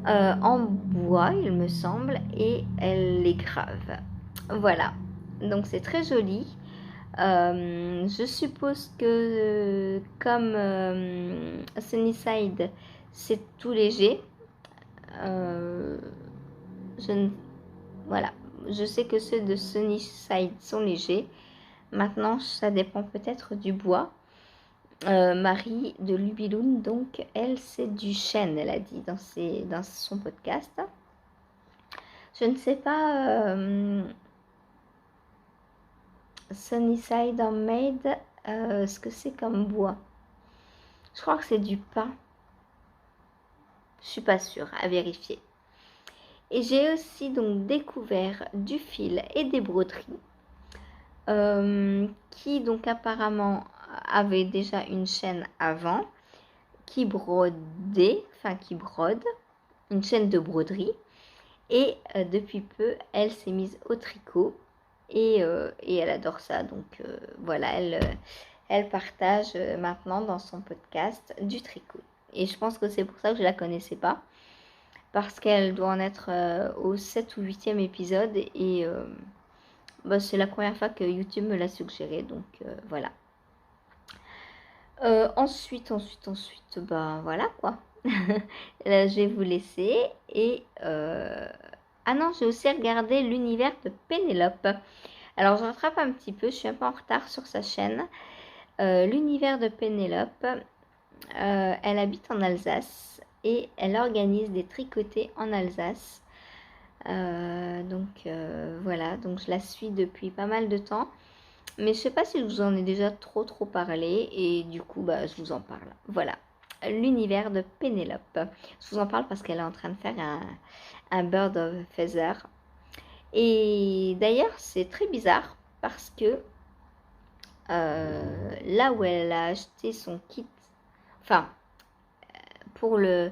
en bois il me semble, et elle les grave. Voilà, donc c'est très joli. Je suppose que comme Sunnyside c'est tout léger, voilà, je sais que ceux de Sunnyside sont légers. Maintenant, ça dépend peut-être du bois. Marie de Lubiloun, donc, elle, c'est du chêne, elle a dit dans son podcast. Je ne sais pas, Sunnyside Handmade, ce que c'est comme bois. Je crois que c'est du pin. Je suis pas sûre, à vérifier. Et j'ai aussi donc découvert du fil et des broderies. Qui donc apparemment avait déjà une chaîne avant, qui brode, une chaîne de broderie, et depuis peu elle s'est mise au tricot et elle adore ça, donc voilà, elle partage maintenant dans son podcast du tricot, et je pense que c'est pour ça que je la connaissais pas, parce qu'elle doit en être au 7 ou 8e épisode, et bah, c'est la première fois que YouTube me l'a suggéré, donc voilà. Ensuite, ben voilà quoi. Là, je vais vous laisser. Et ah non, j'ai aussi regardé l'univers de Pénélope. Alors, je rattrape un petit peu, je suis un peu en retard sur sa chaîne. L'univers de Pénélope, elle habite en Alsace et elle organise des tricotés en Alsace. Voilà, donc je la suis depuis pas mal de temps. Mais je sais pas si je vous en ai déjà trop parlé et du coup, bah, je vous en parle. Voilà, l'univers de Pénélope. Je vous en parle parce qu'elle est en train de faire un Bird of Feather. Et d'ailleurs, c'est très bizarre parce que là où elle a acheté son kit, enfin, pour le...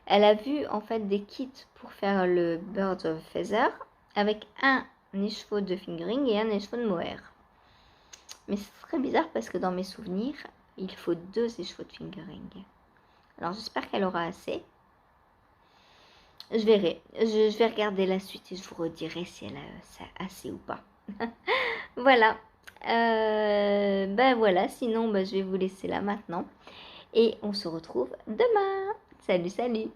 Elle a vu en fait des kits pour faire le Bird of Feather avec un écheveau de fingering et un écheveau de mohair. Mais c'est très bizarre parce que dans mes souvenirs, il faut 2 écheveaux de fingering. Alors j'espère qu'elle aura assez. Je verrai. Je vais regarder la suite et je vous redirai si elle a assez ou pas. Voilà. Ben voilà, sinon ben, je vais vous laisser là maintenant. Et on se retrouve demain. Salut, salut.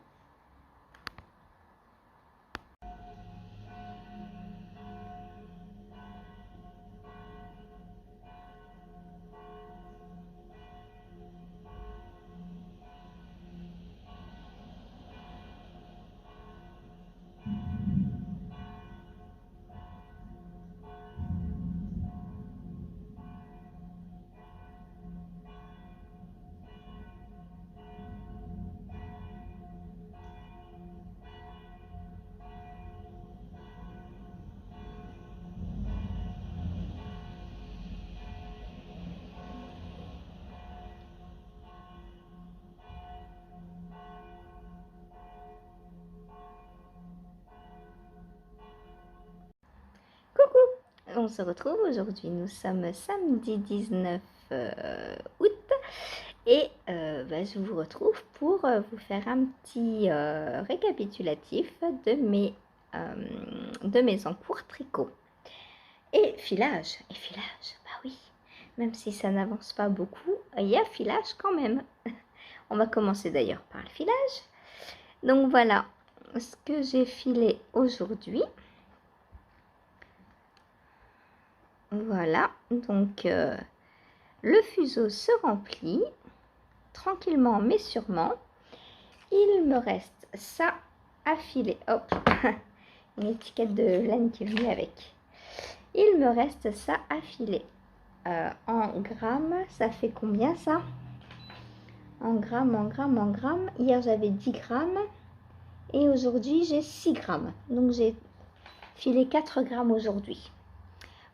Coucou. On se retrouve aujourd'hui. Nous sommes samedi 19 août. Et ben, je vous retrouve pour vous faire un petit récapitulatif de mes encours tricot. Et filage, bah oui, même si ça n'avance pas beaucoup, il y a filage quand même. On va commencer d'ailleurs par le filage. Donc voilà ce que j'ai filé aujourd'hui. Voilà, donc le fuseau se remplit tranquillement mais sûrement. Il me reste ça à filer. Hop, une étiquette de laine qui est venue avec. Il me reste ça à filer. En grammes, ça fait combien ça? En grammes. Hier j'avais 10 grammes et aujourd'hui j'ai 6 grammes. Donc j'ai filé 4 grammes aujourd'hui.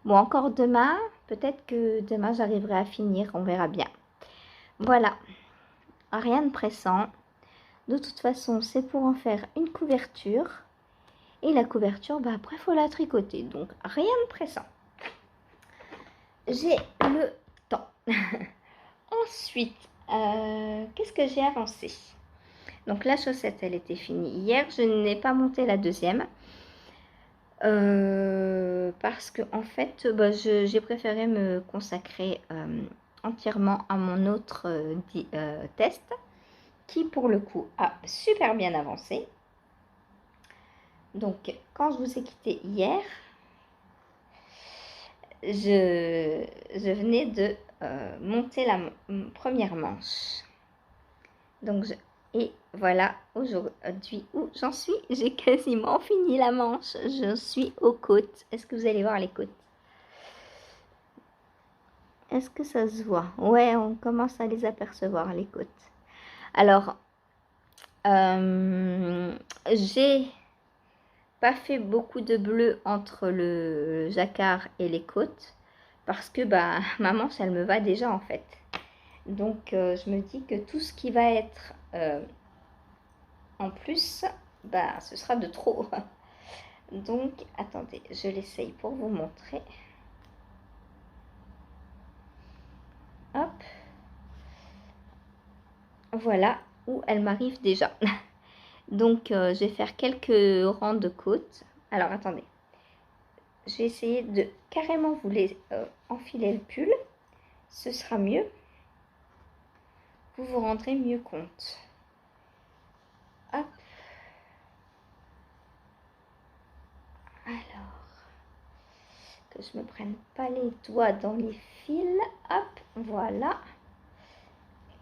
Bon, encore demain, peut-être que demain j'arriverai à finir, on verra bien. Voilà, rien de pressant. De toute façon, c'est pour en faire une couverture. Et la couverture, bah après, il faut la tricoter. Donc, rien de pressant. J'ai le temps. Ensuite, qu'est-ce que j'ai avancé? Donc, la chaussette, elle était finie hier. Je n'ai pas monté la deuxième. Parce que, en fait, bah, j'ai préféré me consacrer entièrement à mon autre test. Qui, pour le coup, a super bien avancé. Donc, quand je vous ai quitté hier, je venais de monter la première manche. Donc, et voilà, aujourd'hui où j'en suis, j'ai quasiment fini la manche. Je suis aux côtes. Est-ce que vous allez voir les côtes? Est-ce que ça se voit? Ouais, on commence à les apercevoir, les côtes. Alors, j'ai pas fait beaucoup de bleu entre le jacquard et les côtes parce que bah, ma manche elle me va déjà en fait. Donc je me dis que tout ce qui va être en plus, bah, ce sera de trop. Donc attendez, je l'essaye pour vous montrer. Hop. Voilà où elle m'arrive déjà. Donc je vais faire quelques rangs de côtes. Alors attendez. Je vais essayer de carrément vous les enfiler le pull. Ce sera mieux. vous vous rendrez mieux compte. Hop. Alors, que je me prenne pas les doigts dans les fils. Hop, voilà.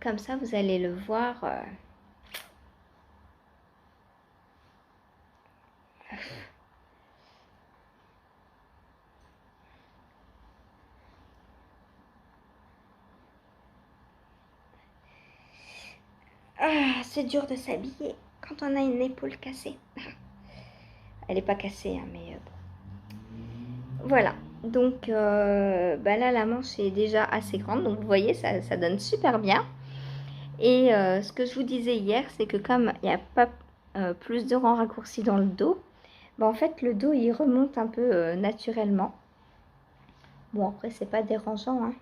Comme ça, vous allez le voir. Ah, c'est dur de s'habiller quand on a une épaule cassée. Elle n'est pas cassée, hein, mais bon. Voilà. Donc bah là, la manche est déjà assez grande. Donc vous voyez, ça donne super bien. Et ce que je vous disais hier, c'est que comme il n'y a pas plus de rangs raccourcis dans le dos, bah en fait, le dos, il remonte un peu naturellement. Bon, après, c'est pas dérangeant, hein.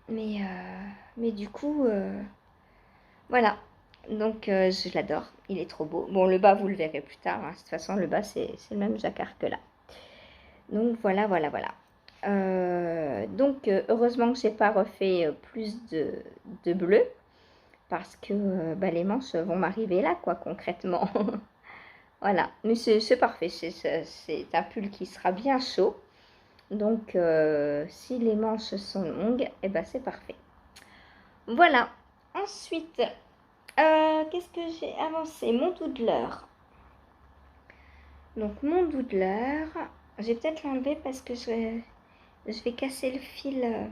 Mais du coup, voilà. Donc, je l'adore. Il est trop beau. Bon, le bas, vous le verrez plus tard, hein. De toute façon, le bas, c'est le même jacquard que là. Donc, voilà, voilà, voilà. Donc, heureusement que j'ai pas refait plus de bleu. Parce que bah, les manches vont m'arriver là, quoi, concrètement. Voilà. Mais c'est parfait. C'est un pull qui sera bien chaud. Donc, si les manches sont longues, eh ben, c'est parfait. Voilà. Ensuite, qu'est-ce que j'ai avancé? Mon doodleur. Donc, mon doodleur, je vais peut-être l'enlever parce que je vais casser le fil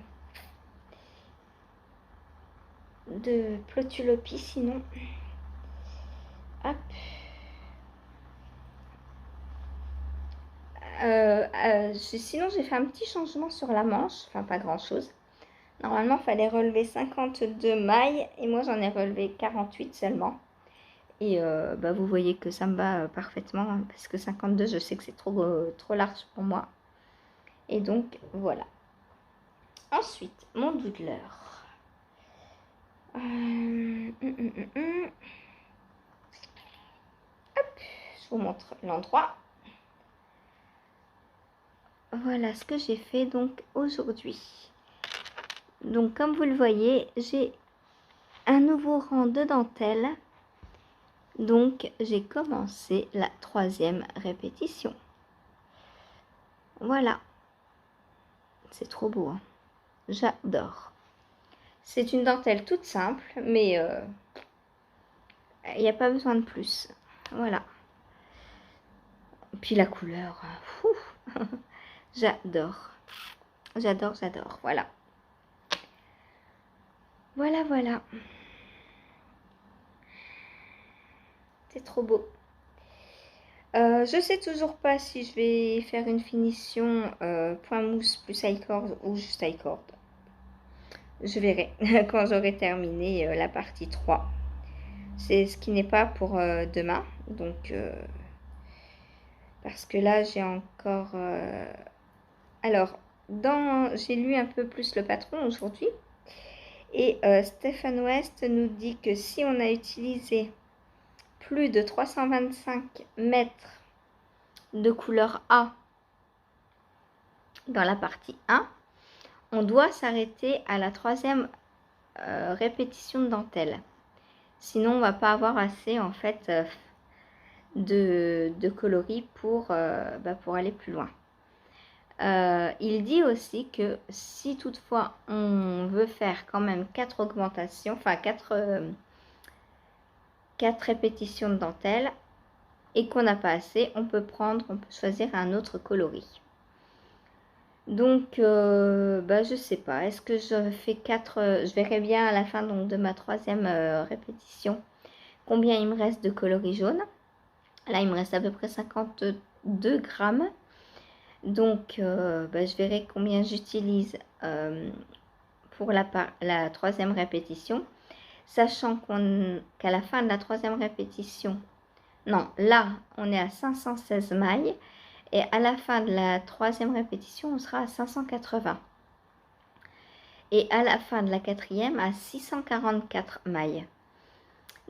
de Plotulopie sinon. Hop. Sinon, j'ai fait un petit changement sur la manche. Enfin, pas grand-chose. Normalement, il fallait relever 52 mailles et moi, j'en ai relevé 48 seulement. Et bah, vous voyez que ça me va parfaitement hein, parce que 52, je sais que c'est trop large pour moi. Et donc, voilà. Ensuite, mon doodleur. Hop, je vous montre l'endroit. Voilà ce que j'ai fait donc aujourd'hui. Donc, comme vous le voyez, j'ai un nouveau rang de dentelle. Donc, j'ai commencé la 3e répétition. Voilà. C'est trop beau, hein. J'adore. C'est une dentelle toute simple, mais il n'y a pas besoin de plus. Voilà. Puis la couleur, j'adore. J'adore, j'adore. Voilà. Voilà, voilà. C'est trop beau. Je sais toujours pas si je vais faire une finition point mousse plus high cord ou juste high cord. Je verrai quand j'aurai terminé la partie 3. C'est ce qui n'est pas pour demain. Donc, parce que là, j'ai encore... Alors, j'ai lu un peu plus le patron aujourd'hui. Et Stephen West nous dit que si on a utilisé plus de 325 mètres de couleur A dans la partie 1, on doit s'arrêter à la 3e répétition de dentelle. Sinon, on ne va pas avoir assez en fait de coloris pour aller plus loin. Il dit aussi que si toutefois on veut faire quand même 4 augmentations, enfin 4 répétitions de dentelle et qu'on n'a pas assez, on peut choisir un autre coloris. Donc, je sais pas. Est-ce que je fais 4 je verrai bien à la fin donc, de ma 3e répétition combien il me reste de coloris jaune. Là, il me reste à peu près 52 grammes. Donc, je verrai combien j'utilise pour la 3e répétition. Sachant qu'à la fin de la 3e répétition, non, là, on est à 516 mailles. Et à la fin de la 3e répétition, on sera à 580. Et à la fin de la 4e, à 644 mailles.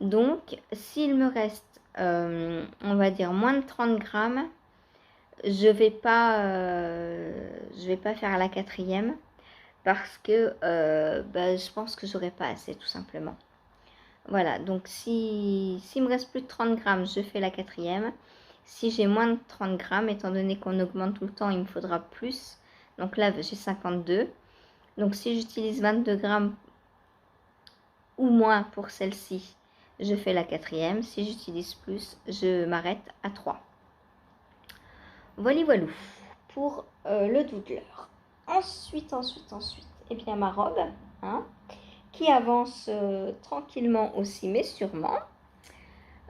Donc, s'il me reste, on va dire, moins de 30 grammes, je vais pas faire la 4e. parce que je pense que j'aurai pas assez tout simplement. Voilà, donc s'il me reste plus de 30 grammes, je fais la quatrième. Si j'ai moins de 30 grammes, étant donné qu'on augmente tout le temps, il me faudra plus. Donc là, j'ai 52. Donc si j'utilise 22 grammes ou moins pour celle-ci, je fais la quatrième. Si j'utilise plus, je m'arrête à 3. Voilà, voilou pour le doodler. Ensuite, eh bien ma robe, hein, qui avance tranquillement aussi, mais sûrement.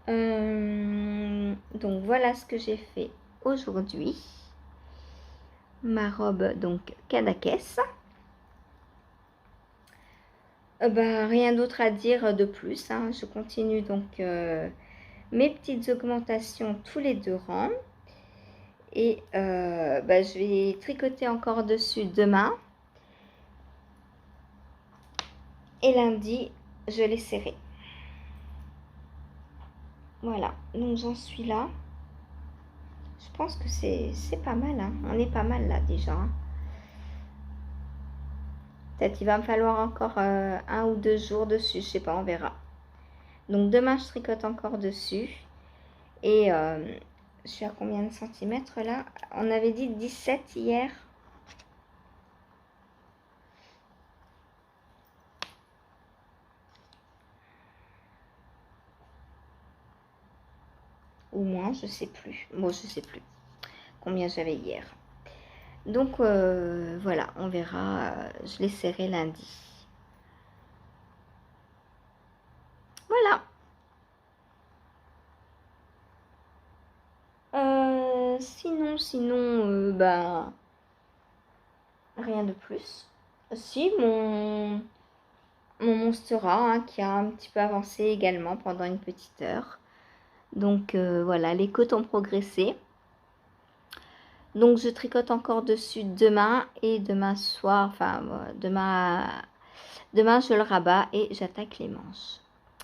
Donc voilà ce que j'ai fait aujourd'hui. Ma robe donc Cadaqués. Rien d'autre à dire de plus, hein. Je continue donc mes petites augmentations tous les 2 rangs. Et je vais tricoter encore dessus demain. Et lundi, je les serrai. Voilà, donc j'en suis là. Je pense que c'est pas mal, hein. On est pas mal là déjà, hein. Peut-être il va me falloir encore 1 ou 2 jours dessus, je sais pas, on verra. Donc demain, je tricote encore dessus. Et je suis à combien de centimètres là? On avait dit 17 hier. Ou moins, je sais plus. Bon, je sais plus combien j'avais hier. Donc voilà, on verra. Je les serrai lundi. Voilà. Sinon, rien de plus. Si, mon Monstera, hein, qui a un petit peu avancé également pendant une petite heure. Donc voilà, les côtes ont progressé. Donc je tricote encore dessus demain et demain soir, demain je le rabats et j'attaque les manches.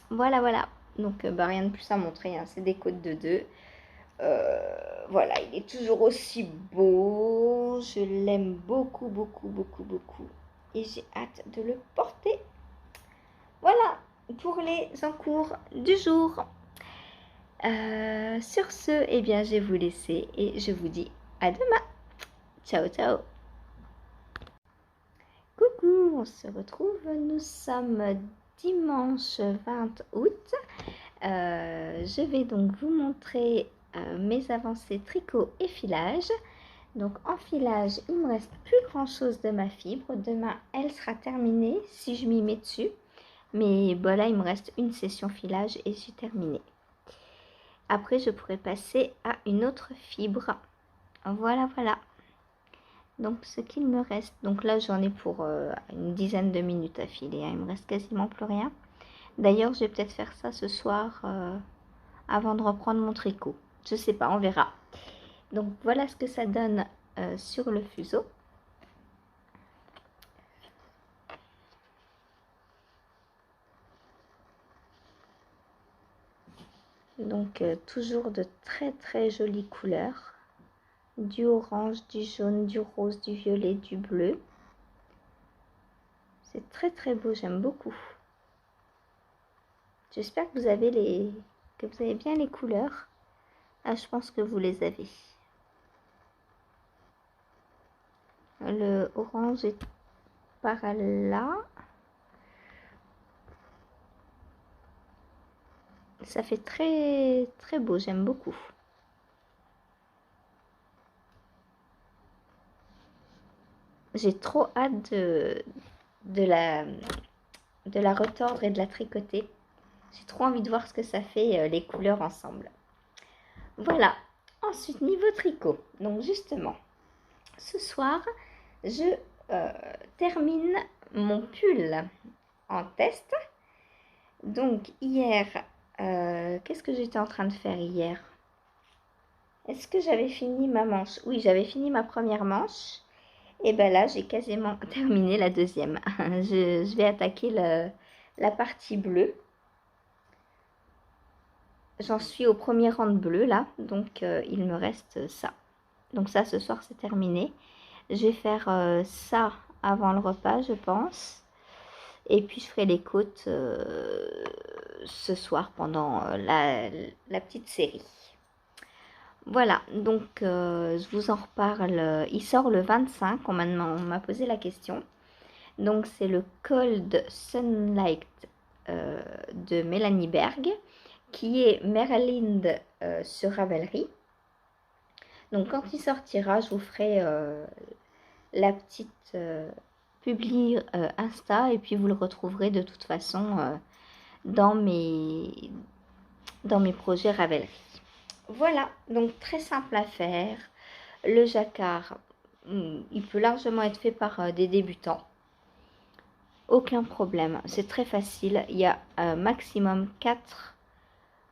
Voilà. Donc rien de plus à montrer, hein. C'est des côtes de 2. Voilà, il est toujours aussi beau. Je l'aime beaucoup. Et j'ai hâte de le porter. Voilà pour les encours du jour. Sur ce, eh bien, je vais vous laisser et je vous dis à demain. Ciao. Coucou, on se retrouve. Nous sommes dimanche 20 août. Je vais donc vous montrer mes avancées tricot et filage. Donc en filage, il me reste plus grand chose de ma fibre. Demain, elle sera terminée si je m'y mets dessus. Mais voilà, il me reste une session filage et j'ai terminé. Après, je pourrais passer à une autre fibre. Voilà. Donc, ce qu'il me reste, donc là, j'en ai pour une dizaine de minutes à filer, hein. Il me reste quasiment plus rien. D'ailleurs, je vais peut-être faire ça ce soir avant de reprendre mon tricot. Je sais pas, on verra. Donc, voilà ce que ça donne sur le fuseau. Donc, toujours de très jolies couleurs. Du orange, du jaune, du rose, du violet, du bleu. C'est très beau, j'aime beaucoup. J'espère que vous avez bien les couleurs. Ah, je pense que vous les avez. Le orange est par là. Ça fait très beau, j'aime beaucoup. J'ai trop hâte de la retordre et de la tricoter. J'ai trop envie de voir ce que ça fait les couleurs ensemble. Voilà. Ensuite, niveau tricot. Donc justement, ce soir, je termine mon pull en test. Donc hier, qu'est-ce que j'étais en train de faire hier? Est-ce que j'avais fini ma manche? Oui, j'avais fini ma première manche. Et ben là, j'ai quasiment terminé la deuxième. Je vais attaquer la partie bleue. J'en suis au premier rang de bleu là, donc il me reste ça. Donc ça, ce soir, c'est terminé. Je vais faire ça avant le repas, je pense. Et puis je ferai les côtes ce soir pendant la petite série. Voilà, donc je vous en reparle. Il sort le 25, on m'a posé la question. Donc c'est le Cold Sunlight de Mélanie Berg, qui est Merlinde sur Ravelry. Donc quand il sortira, je vous ferai la petite publi Insta, et puis vous le retrouverez de toute façon dans mes projets Ravelry. Voilà, donc très simple à faire. Le jacquard, il peut largement être fait par des débutants. Aucun problème, c'est très facile. Il y a maximum 4.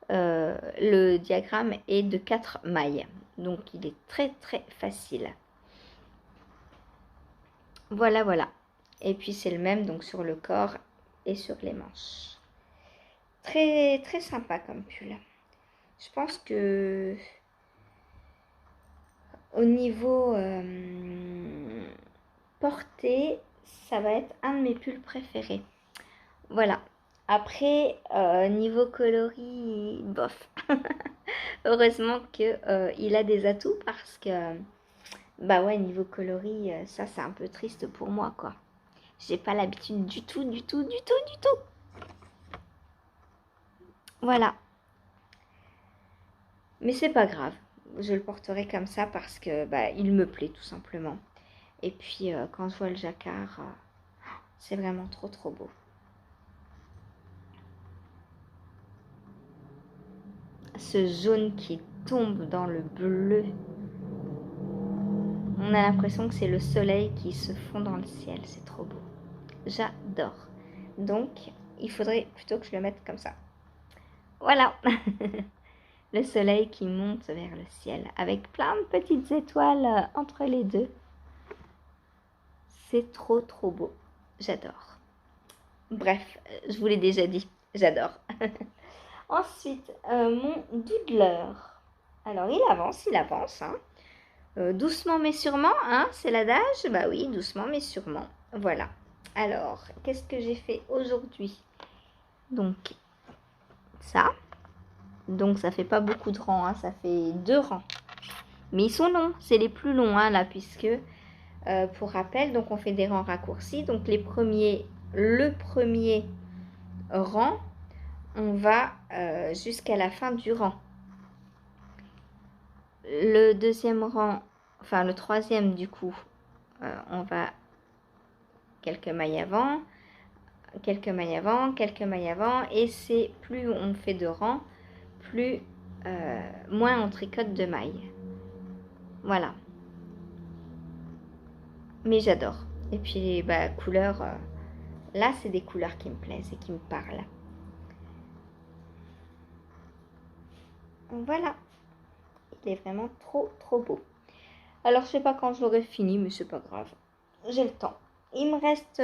Le diagramme est de 4 mailles. Donc il est très très facile. Voilà, voilà. Et puis c'est le même donc sur le corps et sur les manches. Très très sympa comme pull. Je pense que au niveau portée, ça va être un de mes pulls préférés. Voilà. Après, niveau coloris, bof. Heureusement qu'il a des atouts, parce que, bah ouais, niveau coloris, ça c'est un peu triste pour moi, quoi. J'ai pas l'habitude du tout, du tout, du tout, du tout. Voilà. Mais c'est pas grave. Je le porterai comme ça parce que, bah, il me plaît tout simplement. Et puis, quand je vois le jacquard, c'est vraiment trop, trop beau. Ce jaune qui tombe dans le bleu. On a l'impression que c'est le soleil qui se fond dans le ciel. C'est trop beau. J'adore. Donc, il faudrait plutôt que je le mette comme ça. Voilà. Le soleil qui monte vers le ciel avec plein de petites étoiles entre les deux. C'est trop, trop beau. J'adore. Bref, je vous l'ai déjà dit. J'adore. Ensuite, mon doodler. Alors, il avance. Hein. Doucement mais sûrement, hein, c'est l'adage. Bah oui, doucement mais sûrement. Voilà. Alors, qu'est-ce que j'ai fait aujourd'hui? Donc, ça. Donc, ça fait pas beaucoup de rangs, hein, ça fait 2 rangs. Mais ils sont longs, c'est les plus longs, hein, là, puisque, pour rappel, donc on fait des rangs raccourcis. Donc, le premier rang, on va jusqu'à la fin du rang. Le deuxième rang, enfin le troisième du coup, on va quelques mailles avant, et c'est plus on fait de rangs, plus moins on tricote de mailles. Voilà. Mais j'adore. Et puis bah couleurs, là c'est des couleurs qui me plaisent et qui me parlent. Voilà. Il est vraiment trop trop beau. Alors je sais pas quand je l'aurai fini, mais c'est pas grave. J'ai le temps. Il me reste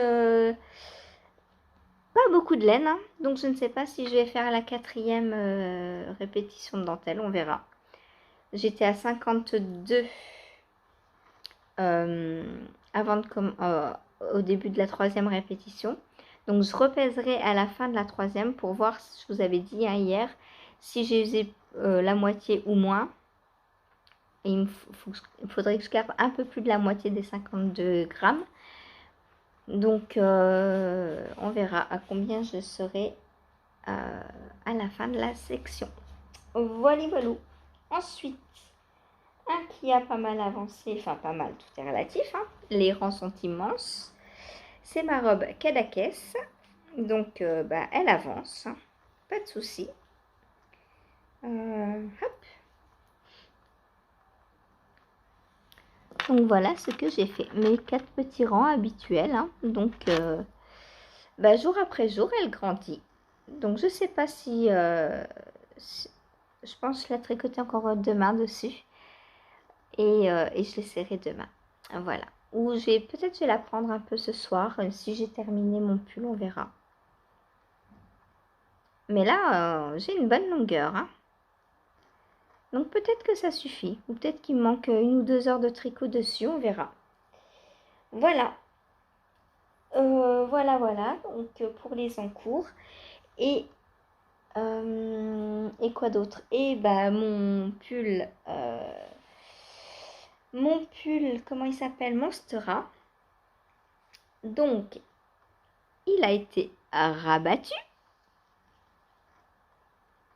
pas beaucoup de laine, hein, donc je ne sais pas si je vais faire la 4e répétition de dentelle, on verra. J'étais à 52 au début de la 3e répétition. Donc je repèserai à la fin de la 3e pour voir, je vous avais dit hein, hier, si j'ai usé la moitié ou moins. Et il faudrait que je garde un peu plus de la moitié des 52 grammes. Donc, on verra à combien je serai à la fin de la section. Voilà, voilà. Ensuite, un qui a pas mal avancé, enfin pas mal, tout est relatif. Hein. Les rangs sont immenses. C'est ma robe Kadakes. Donc, bah, elle avance. Hein. Pas de souci. Hop. Donc voilà ce que j'ai fait. Mes 4 petits rangs habituels. Hein. Donc, bah, jour après jour, elle grandit. Donc, je sais pas si... je pense que je la tricoter encore demain dessus. Et je l'essaierai demain. Voilà. Ou peut-être je vais la prendre un peu ce soir. Si j'ai terminé mon pull, on verra. Mais là, j'ai une bonne longueur. Hein. Donc peut-être que ça suffit. Ou peut-être qu'il me manque 1 ou 2 heures de tricot dessus. On verra. Voilà. Voilà, donc pour les encours. Et, et quoi d'autre? Et bah mon pull, comment il s'appelle? Monstera. Donc, il a été rabattu.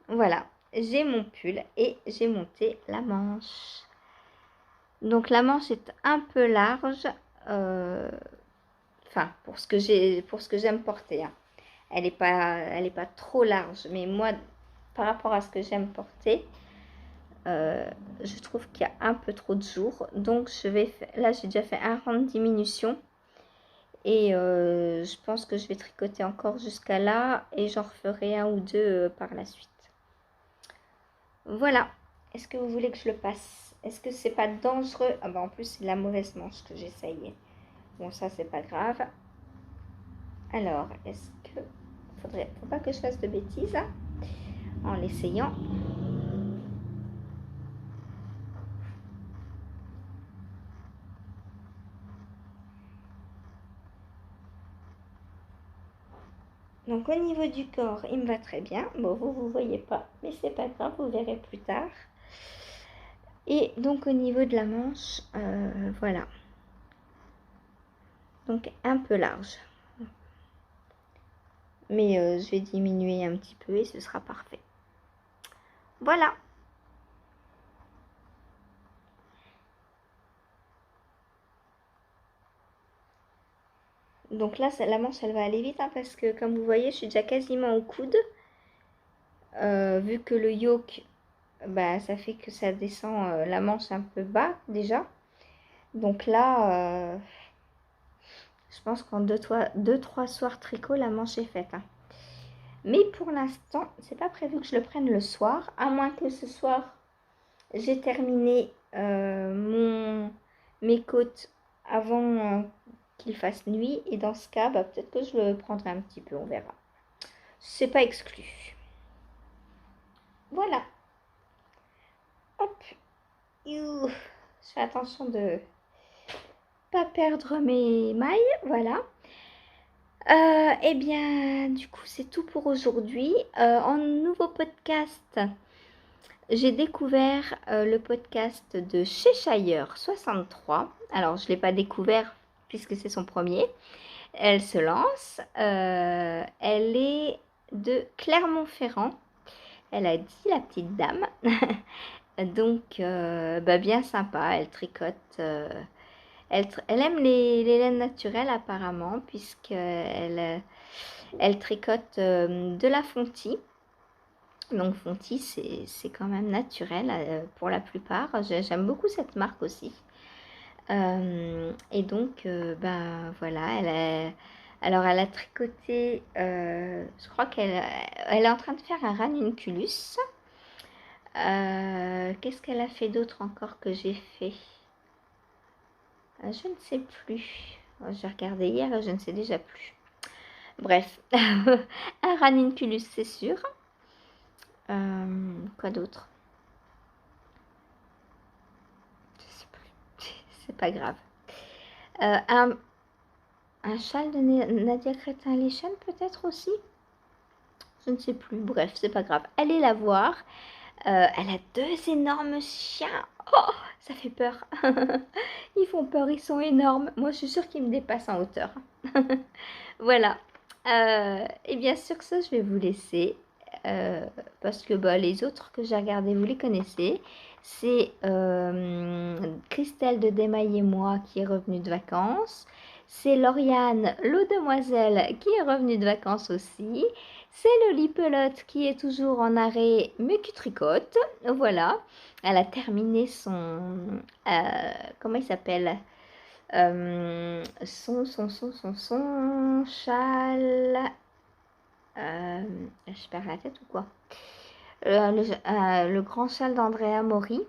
Voilà, j'ai mon pull et j'ai monté la manche. Donc la manche est un peu large, enfin pour ce que j'aime porter, hein. Elle est pas trop large, mais moi, par rapport à ce que j'aime porter, je trouve qu'il y a un peu trop de jours. Donc là, j'ai déjà fait un rang de diminution. Et je pense que je vais tricoter encore jusqu'à là. Et j'en referai un ou deux par la suite. Voilà. Est-ce que vous voulez que je le passe? Est-ce que c'est pas dangereux? Ah bah en plus, c'est la mauvaise manche que j'essayais. Bon, ça, c'est pas grave. Alors, est-ce que... Faut pas que je fasse de bêtises, hein, en l'essayant. Donc au niveau du corps, il me va très bien. Bon, vous voyez pas, mais c'est pas grave, vous verrez plus tard. Et donc au niveau de la manche, voilà. Donc un peu large. Mais je vais diminuer un petit peu et ce sera parfait. Voilà. Donc là, la manche, elle va aller vite, hein, parce que comme vous voyez, je suis déjà quasiment au coude. Vu que le yoke, bah, ça fait que ça descend la manche un peu bas déjà. Donc là, je pense qu'en 2-3 soirs tricot, la manche est faite, hein. Mais pour l'instant, c'est pas prévu que je le prenne le soir, à moins que ce soir, j'ai terminé mes côtes avant qu'il fasse nuit. Et dans ce cas, bah, peut-être que je le prendrai un petit peu, on verra. C'est pas exclu. Voilà. Hop. Je fais attention de pas perdre mes mailles. Voilà. Eh bien, du coup, c'est tout pour aujourd'hui. En nouveau podcast, j'ai découvert le podcast de Cheshire 63. Alors, je ne l'ai pas découvert puisque c'est son premier. Elle se lance. Elle est de Clermont-Ferrand. Elle a dit la petite dame. Donc, bah, bien sympa. Elle tricote. Elle aime les laines naturelles apparemment puisqu'elle elle tricote de la fontie. Donc fontie, c'est quand même naturel pour la plupart. J'aime beaucoup cette marque aussi. Et donc, bah voilà, alors elle a tricoté, je crois elle est en train de faire un ranunculus. Qu'est-ce qu'elle a fait d'autre encore que j'ai fait? Je ne sais plus. J'ai regardé hier et je ne sais déjà plus. Bref, un ranunculus, c'est sûr. Quoi d'autre? Je sais plus. C'est pas grave. Un châle de Nadia Crétin-Lechen peut-être aussi? Je ne sais plus. Bref, c'est pas grave. Allez la voir. Elle a deux énormes chiens. Oh, ça fait peur. Ils font peur, ils sont énormes. Moi, je suis sûre qu'ils me dépassent en hauteur. Voilà. Et bien sûr que ça, je vais vous laisser. Parce que bah, les autres que j'ai regardés, vous les connaissez. C'est Christelle de Desmailles et moi qui est revenue de vacances. C'est Lauriane, l'eau demoiselle, qui est revenue de vacances aussi. C'est Loli Pelote qui est toujours en arrêt mais qui tricote. Voilà. Elle a terminé comment il s'appelle? Son châle. Je perds la tête ou quoi? Le grand châle d'Andrea Mori.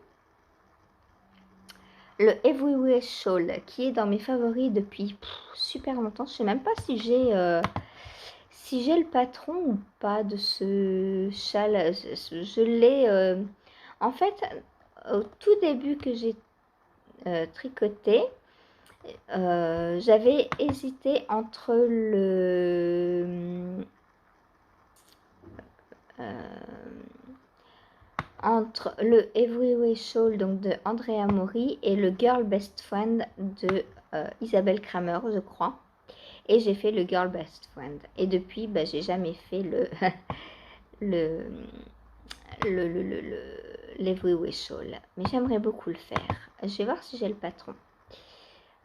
Le Everywhere Shawl qui est dans mes favoris depuis super longtemps. Je sais même pas si j'ai le patron ou pas de ce châle. Je l'ai en fait au tout début que j'ai tricoté. J'avais hésité entre le Everywhere Shawl donc de Andrea Mori et le Girl Best Friend de Isabelle Kramer, je crois. Et j'ai fait le Girl Best Friend. Et depuis, bah, j'ai jamais fait le, l'Everywhere Shawl. Mais j'aimerais beaucoup le faire. Je vais voir si j'ai le patron.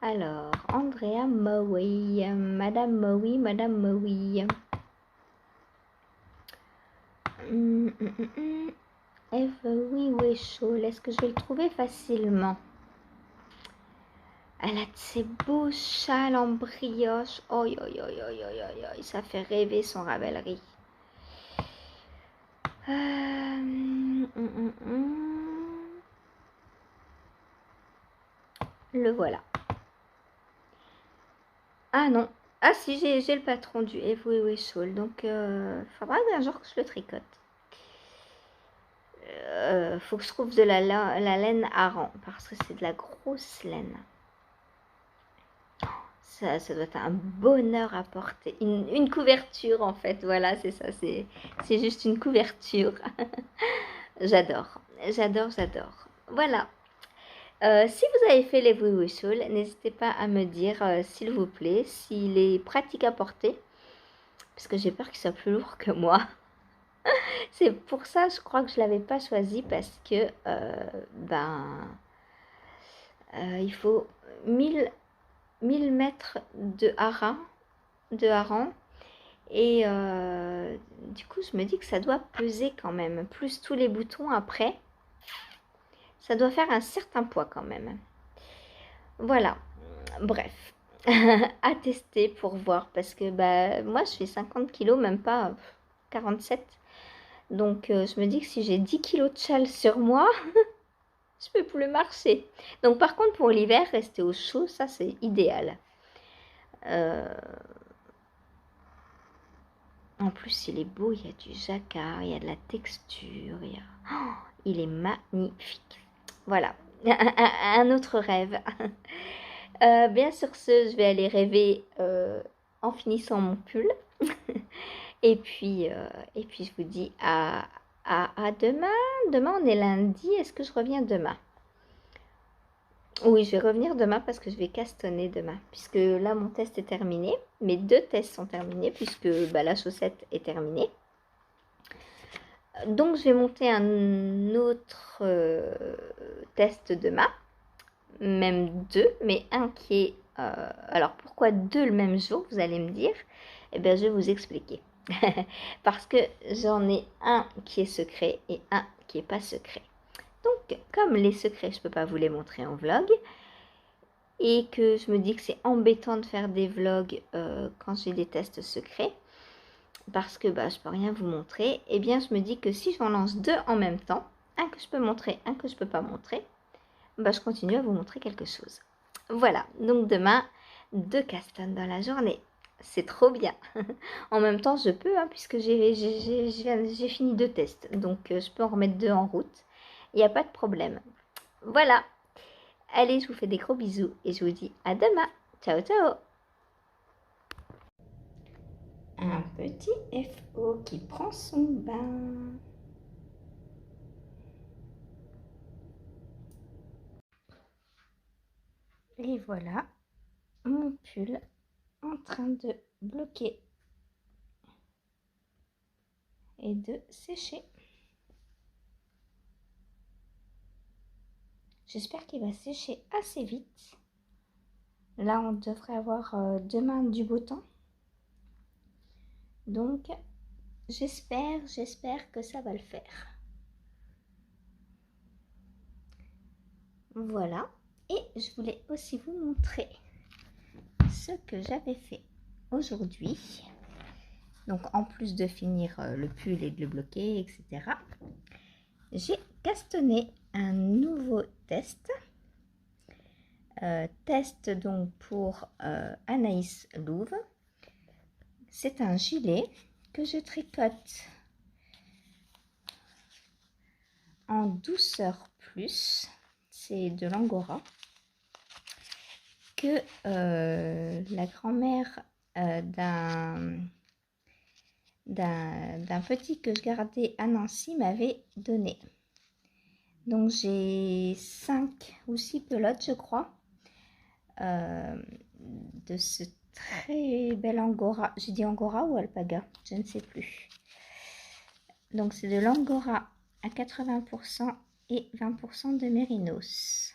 Alors, Andrea Mori, Madame Mori, Madame Mori. Everywhere Shawl, est-ce que je vais le trouver facilement? Elle a de ces beaux châles en brioche. Oh, yo, yo, yo, yo, yo, yo. Ça fait rêver son Ravelry. Le voilà. Ah non. Ah si, j'ai le patron du Everywhere Shawl. Donc, faudra un jour que je le tricote. Faut que je trouve de la laine Aran. Parce que c'est de la grosse laine. Ça doit être un bonheur à porter. Une couverture en fait. Voilà, c'est ça. C'est juste une couverture. J'adore. J'adore, j'adore. Voilà. Si vous avez fait les Everywhere Shawl, n'hésitez pas à me dire, s'il vous plaît, s'il est pratique à porter. Parce que j'ai peur qu'il soit plus lourd que moi. C'est pour ça, je crois que je ne l'avais pas choisi. Parce que, il faut 1000 mètres de hareng. Et du coup, je me dis que ça doit peser quand même. Plus tous les boutons après. Ça doit faire un certain poids quand même. Voilà. Bref. À tester pour voir. Parce que moi, je fais 50 kilos, même pas 47. Donc, je me dis que si j'ai 10 kilos de châle sur moi, je peux plus marcher. Donc, par contre, pour l'hiver, rester au chaud, ça, c'est idéal. En plus, il est beau, il y a du jacquard, il y a de la texture, il est magnifique. Voilà, un autre rêve. Bien sur ce, je vais aller rêver en finissant mon pull. et puis, je vous dis à demain. Demain, on est lundi. Est-ce que je reviens demain? Oui, je vais revenir demain parce que je vais castonner demain. Puisque là, mon test est terminé. Mes 2 tests sont terminés puisque la chaussette est terminée. Donc, je vais monter un autre test demain. Même 2, mais un qui est... alors, pourquoi 2 le même jour, vous allez me dire? Eh bien, je vais vous expliquer. Parce que j'en ai un qui est secret et un qui n'est pas secret. Donc, comme les secrets, je ne peux pas vous les montrer en vlog, et que je me dis que c'est embêtant de faire des vlogs quand j'ai des tests secrets, parce que je peux rien vous montrer, et bien je me dis que si j'en lance 2 en même temps, un que je peux montrer, un que je peux pas montrer, je continue à vous montrer quelque chose. Voilà, donc demain 2 castones dans la journée, c'est trop bien. En même temps je peux, puisque j'ai fini 2 tests, donc je peux en remettre 2 en route, il n'y a pas de problème. Voilà, allez, je vous fais des gros bisous et je vous dis à demain. Ciao ciao. Un petit FO qui prend son bain. Et voilà mon pull en train de bloquer et de sécher. J'espère qu'il va sécher assez vite. Là, on devrait avoir demain du beau temps. Donc, j'espère que ça va le faire. Voilà. Et je voulais aussi vous montrer ce que j'avais fait aujourd'hui. Donc, en plus de finir le pull et de le bloquer, etc., j'ai castonné un nouveau test. Test donc pour Anaïs Louve. C'est un gilet que je tricote en douceur plus. C'est de l'Angora que la grand-mère d'un petit que je gardais à Nancy m'avait donné. Donc j'ai 5 ou 6 pelotes, je crois, de ce très bel angora. J'ai dit angora ou alpaga, je ne sais plus. Donc c'est de l'angora à 80% et 20% de mérinos.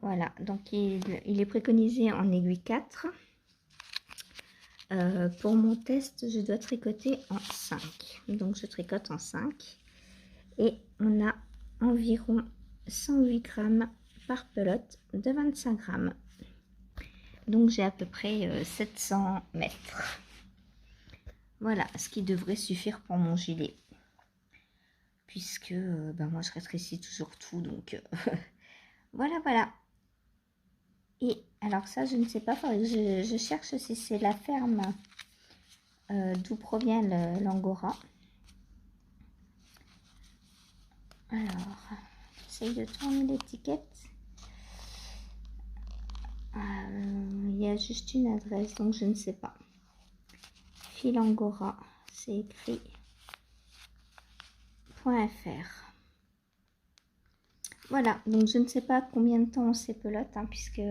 Voilà, donc il est préconisé en aiguille 4. Pour mon test, je dois tricoter en 5. Donc je tricote en 5. Et on a environ 108 grammes par pelote de 25 grammes. Donc j'ai à peu près 700 mètres. Voilà, ce qui devrait suffire pour mon gilet. Puisque moi je rétrécis toujours tout, donc voilà, voilà. Et alors ça, je ne sais pas, je cherche si c'est la ferme d'où provient l'angora. Alors, j'essaye de tourner l'étiquette. Il y a juste une adresse, donc je ne sais pas. Fil Angora, c'est écrit .fr. Voilà, donc je ne sais pas combien de temps on s'épelote, hein, puisque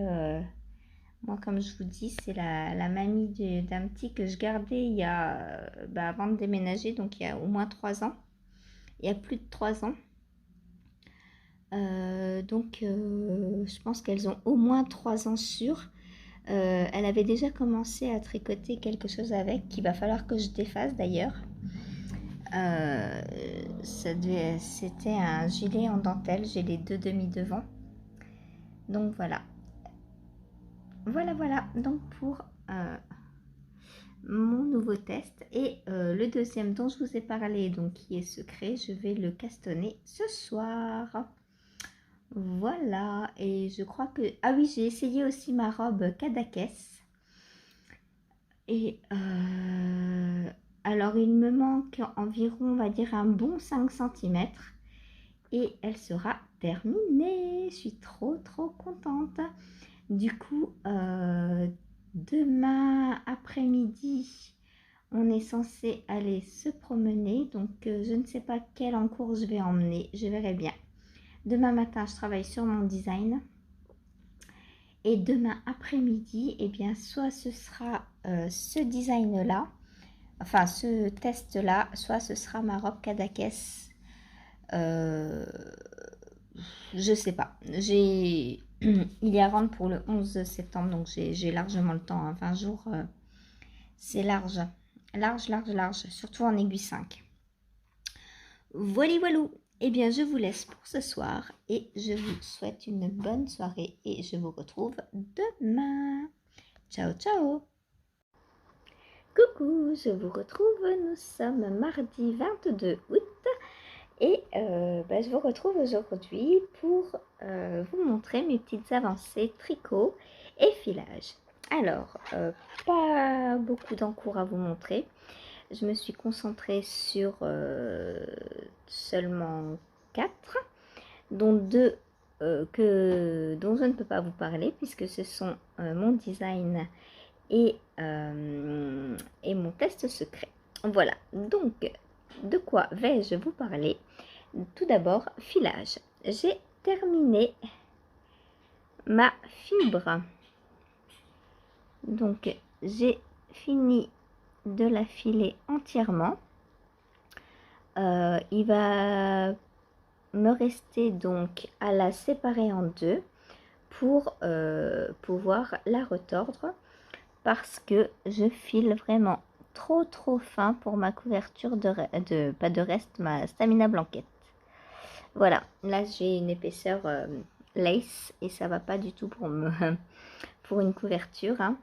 moi, comme je vous dis, c'est la mamie d'un petit que je gardais il y a, avant de déménager, donc il y a au moins 3 ans. Il y a plus de 3 ans. Je pense qu'elles ont au moins 3 ans sûrs. Elle avait déjà commencé à tricoter quelque chose avec, qu'il va falloir que je défasse d'ailleurs. C'était un gilet en dentelle, j'ai les 2 demi devant. Donc voilà. Voilà, donc pour mon nouveau test. Et le deuxième dont je vous ai parlé, donc qui est secret, je vais le castonner ce soir. Voilà, et je crois que... Ah oui, j'ai essayé aussi ma robe Kadakes. Et alors, il me manque environ, on va dire, un bon 5 cm. Et elle sera terminée. Je suis trop contente. Du coup, demain après-midi, on est censé aller se promener. Donc, je ne sais pas quel encours je vais emmener. Je verrai bien. Demain matin, je travaille sur mon design. Et demain après-midi, eh bien, soit ce sera ce design-là, enfin ce test-là, soit ce sera ma robe Kadakes. Je sais pas. Il y a vente pour le 11 septembre, donc j'ai largement le temps. 20 jours, c'est large. Large. Surtout en aiguille 5. Voilà, voilou. Eh bien, je vous laisse pour ce soir et je vous souhaite une bonne soirée et je vous retrouve demain. Ciao, ciao. Coucou, je vous retrouve. Nous sommes mardi 22 août et je vous retrouve aujourd'hui pour vous montrer mes petites avancées tricot et filage. Alors, pas beaucoup d'encours à vous montrer. Je me suis concentrée sur seulement 4, dont 2 dont je ne peux pas vous parler puisque ce sont mon design et mon test secret. Voilà, donc de quoi vais-je vous parler? Tout d'abord, filage. J'ai terminé ma fibre. Donc, j'ai fini de la filer entièrement. Il va me rester donc à la séparer en 2 pour pouvoir la retordre parce que je file vraiment trop fin pour ma couverture pas de reste, ma stamina blanquette. Voilà, là j'ai une épaisseur lace et ça va pas du tout pour une couverture, hein.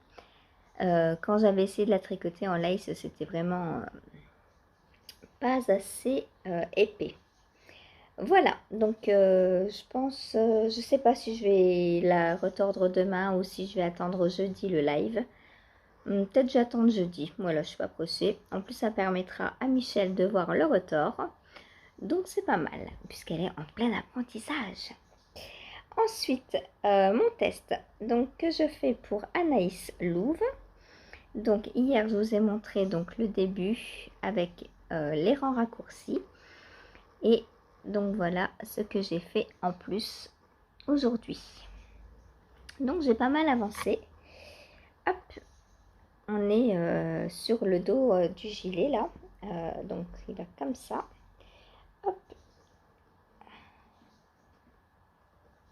Quand j'avais essayé de la tricoter en lace, c'était vraiment pas assez épais. Voilà, donc je pense, je sais pas si je vais la retordre demain ou si je vais attendre jeudi le live. Peut-être j'attends jeudi, voilà, je suis pas pressée. En plus, ça permettra à Michel de voir le retord. Donc c'est pas mal, puisqu'elle est en plein apprentissage. Ensuite, mon test donc, que je fais pour Anaïs Louve. Donc hier, je vous ai montré donc, le début avec les rangs raccourcis. Et donc voilà ce que j'ai fait en plus aujourd'hui. Donc j'ai pas mal avancé. Hop, on est sur le dos du gilet là. Donc il va comme ça. Hop.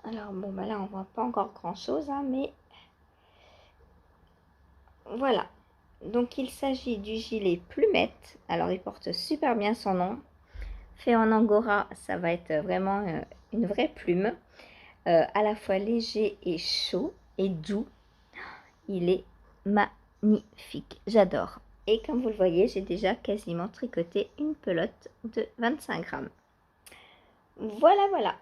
Alors bon bah là on voit pas encore grand chose hein, mais voilà. Donc il s'agit du gilet Plumette. Alors il porte super bien son nom. Fait en angora, ça va être vraiment une vraie plume. À la fois léger et chaud et doux. Il est magnifique, j'adore. Et comme vous le voyez, j'ai déjà quasiment tricoté une pelote de 25 grammes. Voilà, voilà.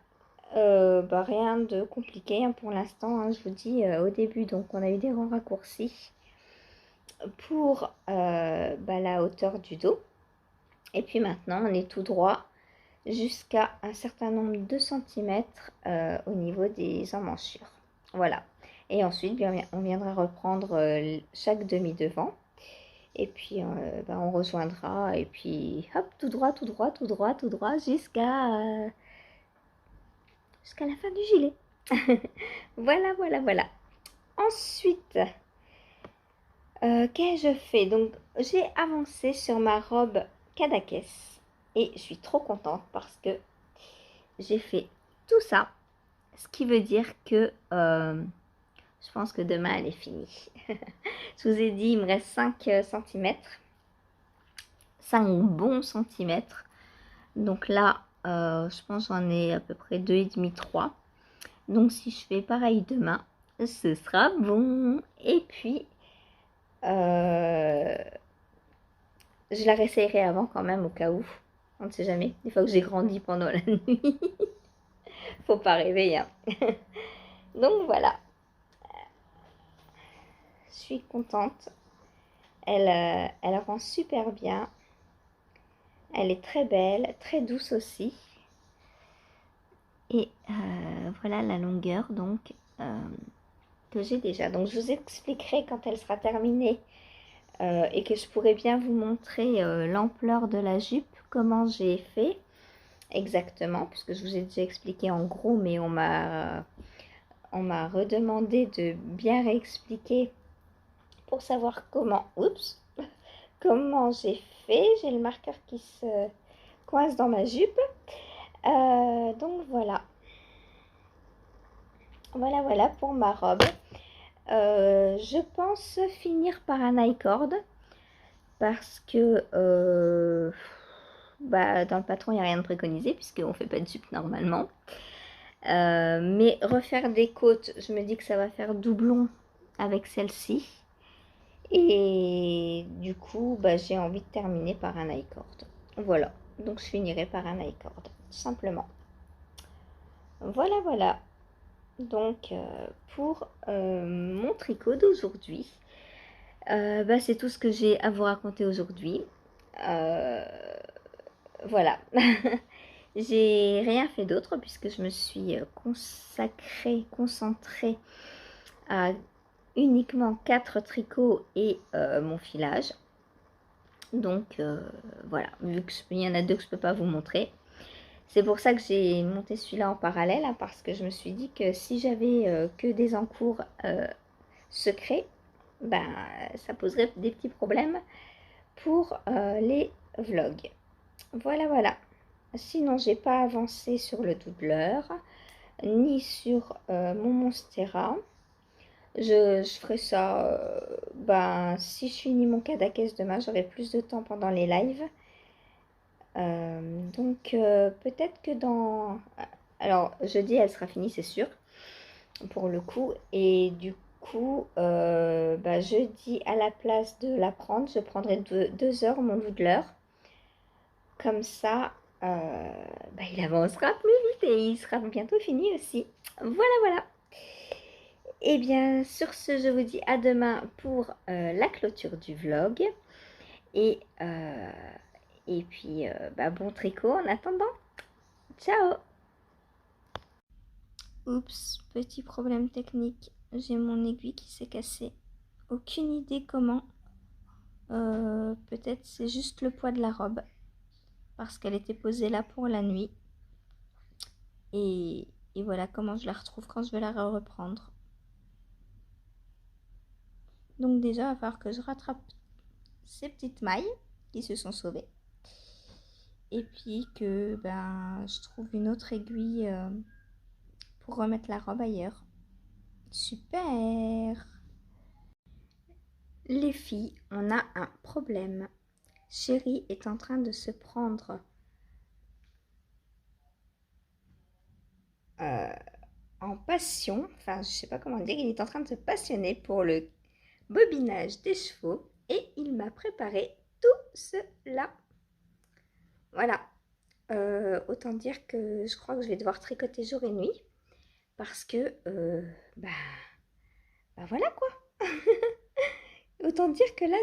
Bah, rien de compliqué hein, pour l'instant. Hein, je vous dis au début, donc on a eu des rangs raccourcis pour bah, la hauteur du dos. Et puis maintenant, on est tout droit jusqu'à un certain nombre de centimètres au niveau des emmanchures. Voilà. Et ensuite, bien, on viendra reprendre chaque demi-devant. Et puis, ben, on rejoindra. Et puis, hop, tout droit, tout droit, tout droit, tout droit, jusqu'à la fin du gilet. Voilà, voilà, voilà. Ensuite, qu'ai-je fait? Donc, j'ai avancé sur ma robe Kadakes. Et je suis trop contente parce que j'ai fait tout ça. Ce qui veut dire que je pense que demain, elle est finie. Je vous ai dit, il me reste 5 cm. 5 bons centimètres. Donc là, je pense j'en ai à peu près 2,5, 3. Donc si je fais pareil demain, ce sera bon. Et puis, je la réessayerai avant quand même au cas où. On ne sait jamais. Des fois que j'ai grandi pendant la nuit. Faut pas rêver. Hein. Donc voilà. Je suis contente. Elle rend super bien. Elle est très belle, très douce aussi. Et voilà la longueur donc que j'ai déjà. Donc je vous expliquerai quand elle sera terminée et que je pourrai bien vous montrer l'ampleur de la jupe, comment j'ai fait exactement, puisque je vous ai déjà expliqué en gros, mais on m'a redemandé de bien réexpliquer pour savoir comment, oups, comment j'ai fait. J'ai le marqueur qui se coince dans ma jupe. Donc voilà. Voilà, voilà pour ma robe. Je pense finir par un i-cord parce que bah, dans le patron, il n'y a rien de préconisé puisqu'on ne fait pas de jupe normalement. Mais refaire des côtes, je me dis que ça va faire doublon avec celle-ci. Et du coup, bah, j'ai envie de terminer par un i-cord. Voilà, donc je finirai par un i-cord, simplement. Voilà, voilà. Donc, pour mon tricot d'aujourd'hui, bah, c'est tout ce que j'ai à vous raconter aujourd'hui. Voilà. J'ai rien fait d'autre puisque je me suis concentrée à uniquement 4 tricots et mon filage. Donc, voilà. Vu qu'il y en a 2 que je ne peux pas vous montrer. C'est pour ça que j'ai monté celui-là en parallèle, hein, parce que je me suis dit que si j'avais que des encours secrets, ben, ça poserait des petits problèmes pour les vlogs. Voilà, voilà. Sinon, j'ai pas avancé sur le doubleur, ni sur mon Monstera. Je ferai ça, ben, si je finis mon Kadakes demain, j'aurai plus de temps pendant les lives. Donc peut-être que dans... Alors jeudi elle sera finie c'est sûr pour le coup. Et du coup bah, jeudi à la place de la prendre, je prendrai 2 heures mon doodler. Comme ça bah, il avancera plus vite et il sera bientôt fini aussi. Voilà voilà. Et bien sur ce je vous dis à demain pour la clôture du vlog. Et puis, bah, bon tricot en attendant. Ciao! Oups, petit problème technique. J'ai mon aiguille qui s'est cassée. Aucune idée comment. Peut-être c'est juste le poids de la robe. Parce qu'elle était posée là pour la nuit. Et voilà comment je la retrouve quand je vais la reprendre. Donc déjà, il va falloir que je rattrape ces petites mailles qui se sont sauvées. Et puis que je trouve une autre aiguille pour remettre la robe ailleurs. Super! Les filles, on a un problème. Chérie est en train de se prendre en passion, enfin je sais pas comment dire, il est en train de se passionner pour le bobinage des chevaux et il m'a préparé tout cela. Voilà, autant dire que je crois que je vais devoir tricoter jour et nuit parce que, voilà quoi. Autant dire que là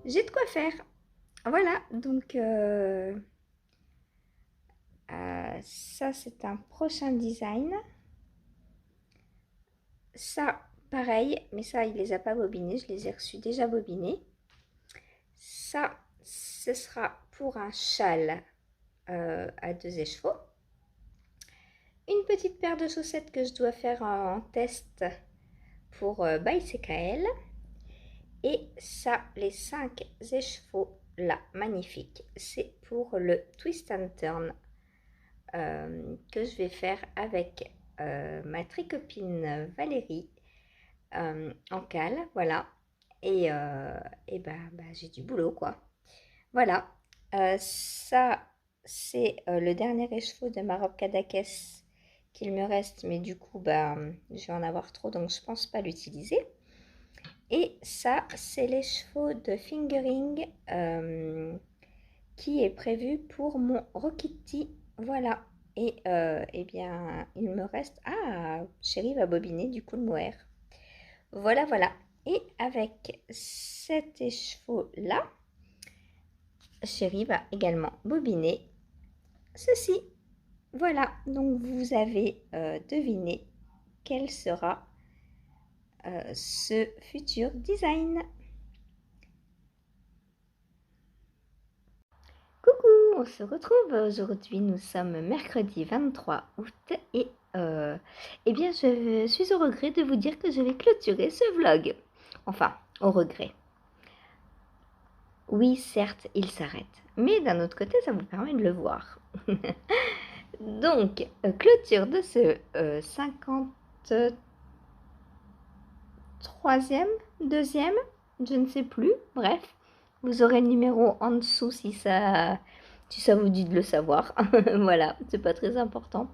j'ai de quoi faire. Voilà, donc ça c'est un prochain design. Ça, pareil, mais ça, il les a pas bobinés, je les ai reçus déjà bobinés. Ça, ce sera pour un châle à 2 écheveaux. Une petite paire de chaussettes que je dois faire en test pour Bicycle. Et ça, les 5 écheveaux là, magnifiques, c'est pour le twist and turn que je vais faire avec ma tricopine Valérie en cale, voilà. Et j'ai du boulot, quoi. Voilà. Ça, c'est le dernier écheveau de ma robe Kadakes qu'il me reste, mais du coup, je vais en avoir trop, donc je pense pas l'utiliser. Et ça, c'est l'écheveau de fingering qui est prévu pour mon Rokiti. Voilà. Et bien, il me reste... Ah, chérie va bobiner du coup le mohair. Voilà, voilà. Et avec cet écheveau-là, chérie va également bobiner ceci. Voilà, donc vous avez deviné quel sera ce futur design. Coucou, on se retrouve aujourd'hui, nous sommes mercredi 23 août et eh bien je suis au regret de vous dire que je vais clôturer ce vlog. Enfin, au regret. Oui, certes, il s'arrête, mais d'un autre côté, ça vous permet de le voir. Donc, clôture de ce 53e, deuxième, je ne sais plus, bref. Vous aurez le numéro en dessous si ça vous dit de le savoir. Voilà, c'est pas très important.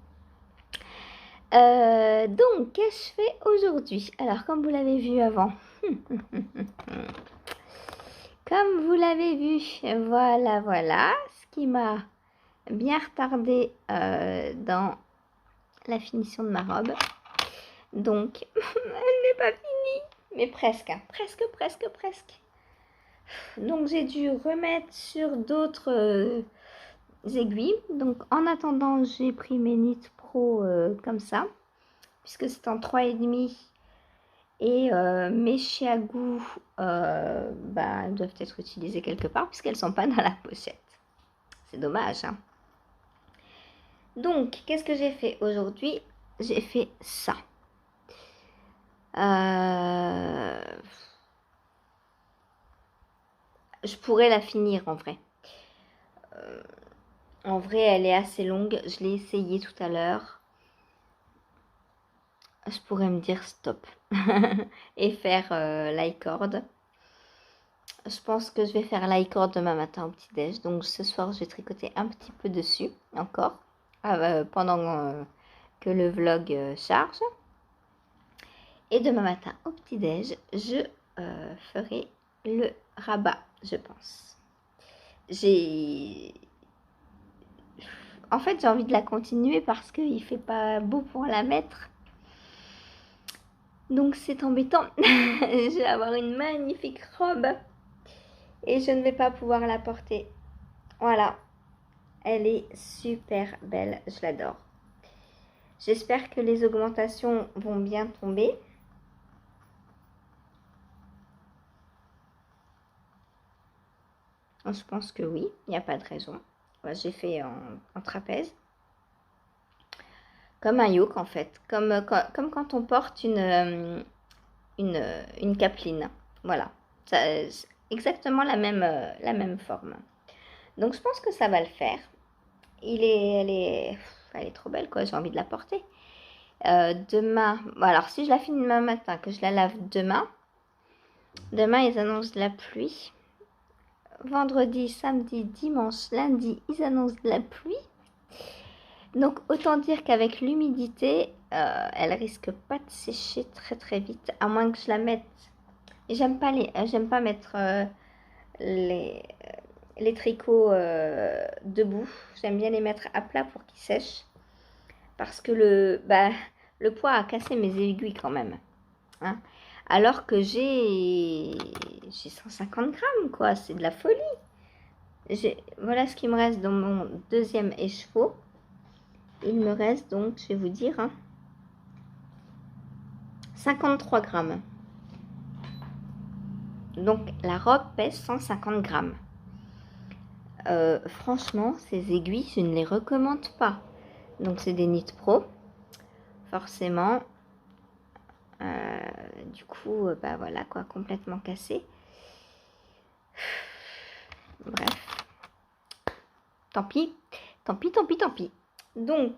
Donc, qu'est-ce que je fais aujourd'hui? Alors, comme vous l'avez vu avant, comme vous l'avez vu, voilà, ce qui m'a bien retardé dans la finition de ma robe. Donc, elle n'est pas finie, mais presque, hein, presque. Donc, j'ai dû remettre sur d'autres aiguilles. Donc, en attendant, j'ai pris mes Knit Pro comme ça, puisque c'est en 3,5. Et mes chiagous, elles doivent être utilisées quelque part, puisqu'elles ne sont pas dans la pochette. C'est dommage, hein. Donc, qu'est-ce que j'ai fait aujourd'hui? J'ai fait ça. Je pourrais la finir en vrai. En vrai, elle est assez longue. Je l'ai essayé tout à l'heure. Je pourrais me dire stop et faire l'icord. Je pense que je vais faire l'icord demain matin au petit-déj. Donc ce soir, je vais tricoter un petit peu dessus encore pendant que le vlog charge. Et demain matin au petit-déj, je ferai le rabat, je pense. En fait, j'ai envie de la continuer parce qu'il fait pas beau pour la mettre. Donc c'est embêtant. Je vais avoir une magnifique robe et je ne vais pas pouvoir la porter. Voilà. Elle est super belle, je l'adore. J'espère que les augmentations vont bien tomber. Je pense que oui, il n'y a pas de raison. J'ai fait en trapèze. Comme un yoke en fait, comme quand on porte une capeline. Voilà, c'est exactement la même forme. Donc je pense que ça va le faire. Elle est trop belle quoi, j'ai envie de la porter. Demain, alors si je la finis demain matin, que je la lave demain, ils annoncent de la pluie. Vendredi, samedi, dimanche, lundi, ils annoncent de la pluie. Donc autant dire qu'avec l'humidité, elle risque pas de sécher très très vite, à moins que je la mette. J'aime pas mettre les tricots debout. J'aime bien les mettre à plat pour qu'ils sèchent, parce que le poids a cassé mes aiguilles quand même. Hein. Alors que j'ai 150 grammes quoi, c'est de la folie. Voilà ce qui me reste dans mon deuxième écheveau. Il me reste donc, je vais vous dire, 53 grammes. Donc la robe pèse 150 grammes. Franchement, ces aiguilles, je ne les recommande pas. Donc c'est des Knit Pro, forcément. Du coup, bah voilà quoi, complètement cassé. Bref, tant pis, tant pis, tant pis, tant pis. Donc,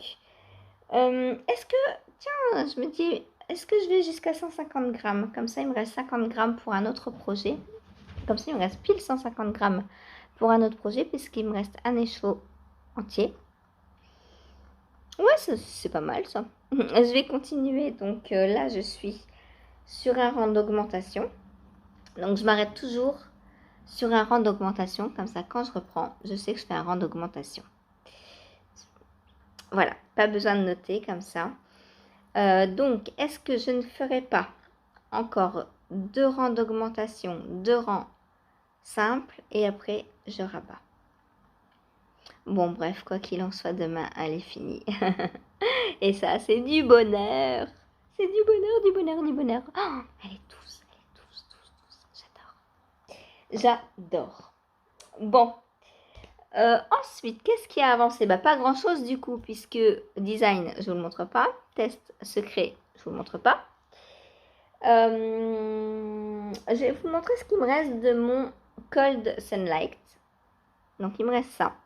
est-ce que, tiens, je me dis, est-ce que je vais jusqu'à 150 grammes? Comme ça, il me reste 50 grammes pour un autre projet. Comme ça, il me reste pile 150 grammes pour un autre projet, puisqu'il me reste un écheveau entier. Ouais, c'est pas mal ça. Je vais continuer. Donc là, je suis sur un rang d'augmentation. Donc je m'arrête toujours sur un rang d'augmentation. Comme ça, quand je reprends, je sais que je fais un rang d'augmentation. Voilà, pas besoin de noter comme ça. Donc, est-ce que je ne ferai pas encore 2 rangs d'augmentation, 2 rangs simples et après je rabats. Bon, bref, quoi qu'il en soit, demain, elle est finie. Et ça, c'est du bonheur. C'est du bonheur, du bonheur, du bonheur. Oh, elle est douce, douce. J'adore. J'adore. Bon. Ensuite, qu'est-ce qui a avancé? Bah, pas grand-chose du coup, puisque design, je ne vous le montre pas. Test secret, je ne vous le montre pas. Je vais vous montrer ce qui me reste de mon Cold Sunlight. Donc, il me reste ça.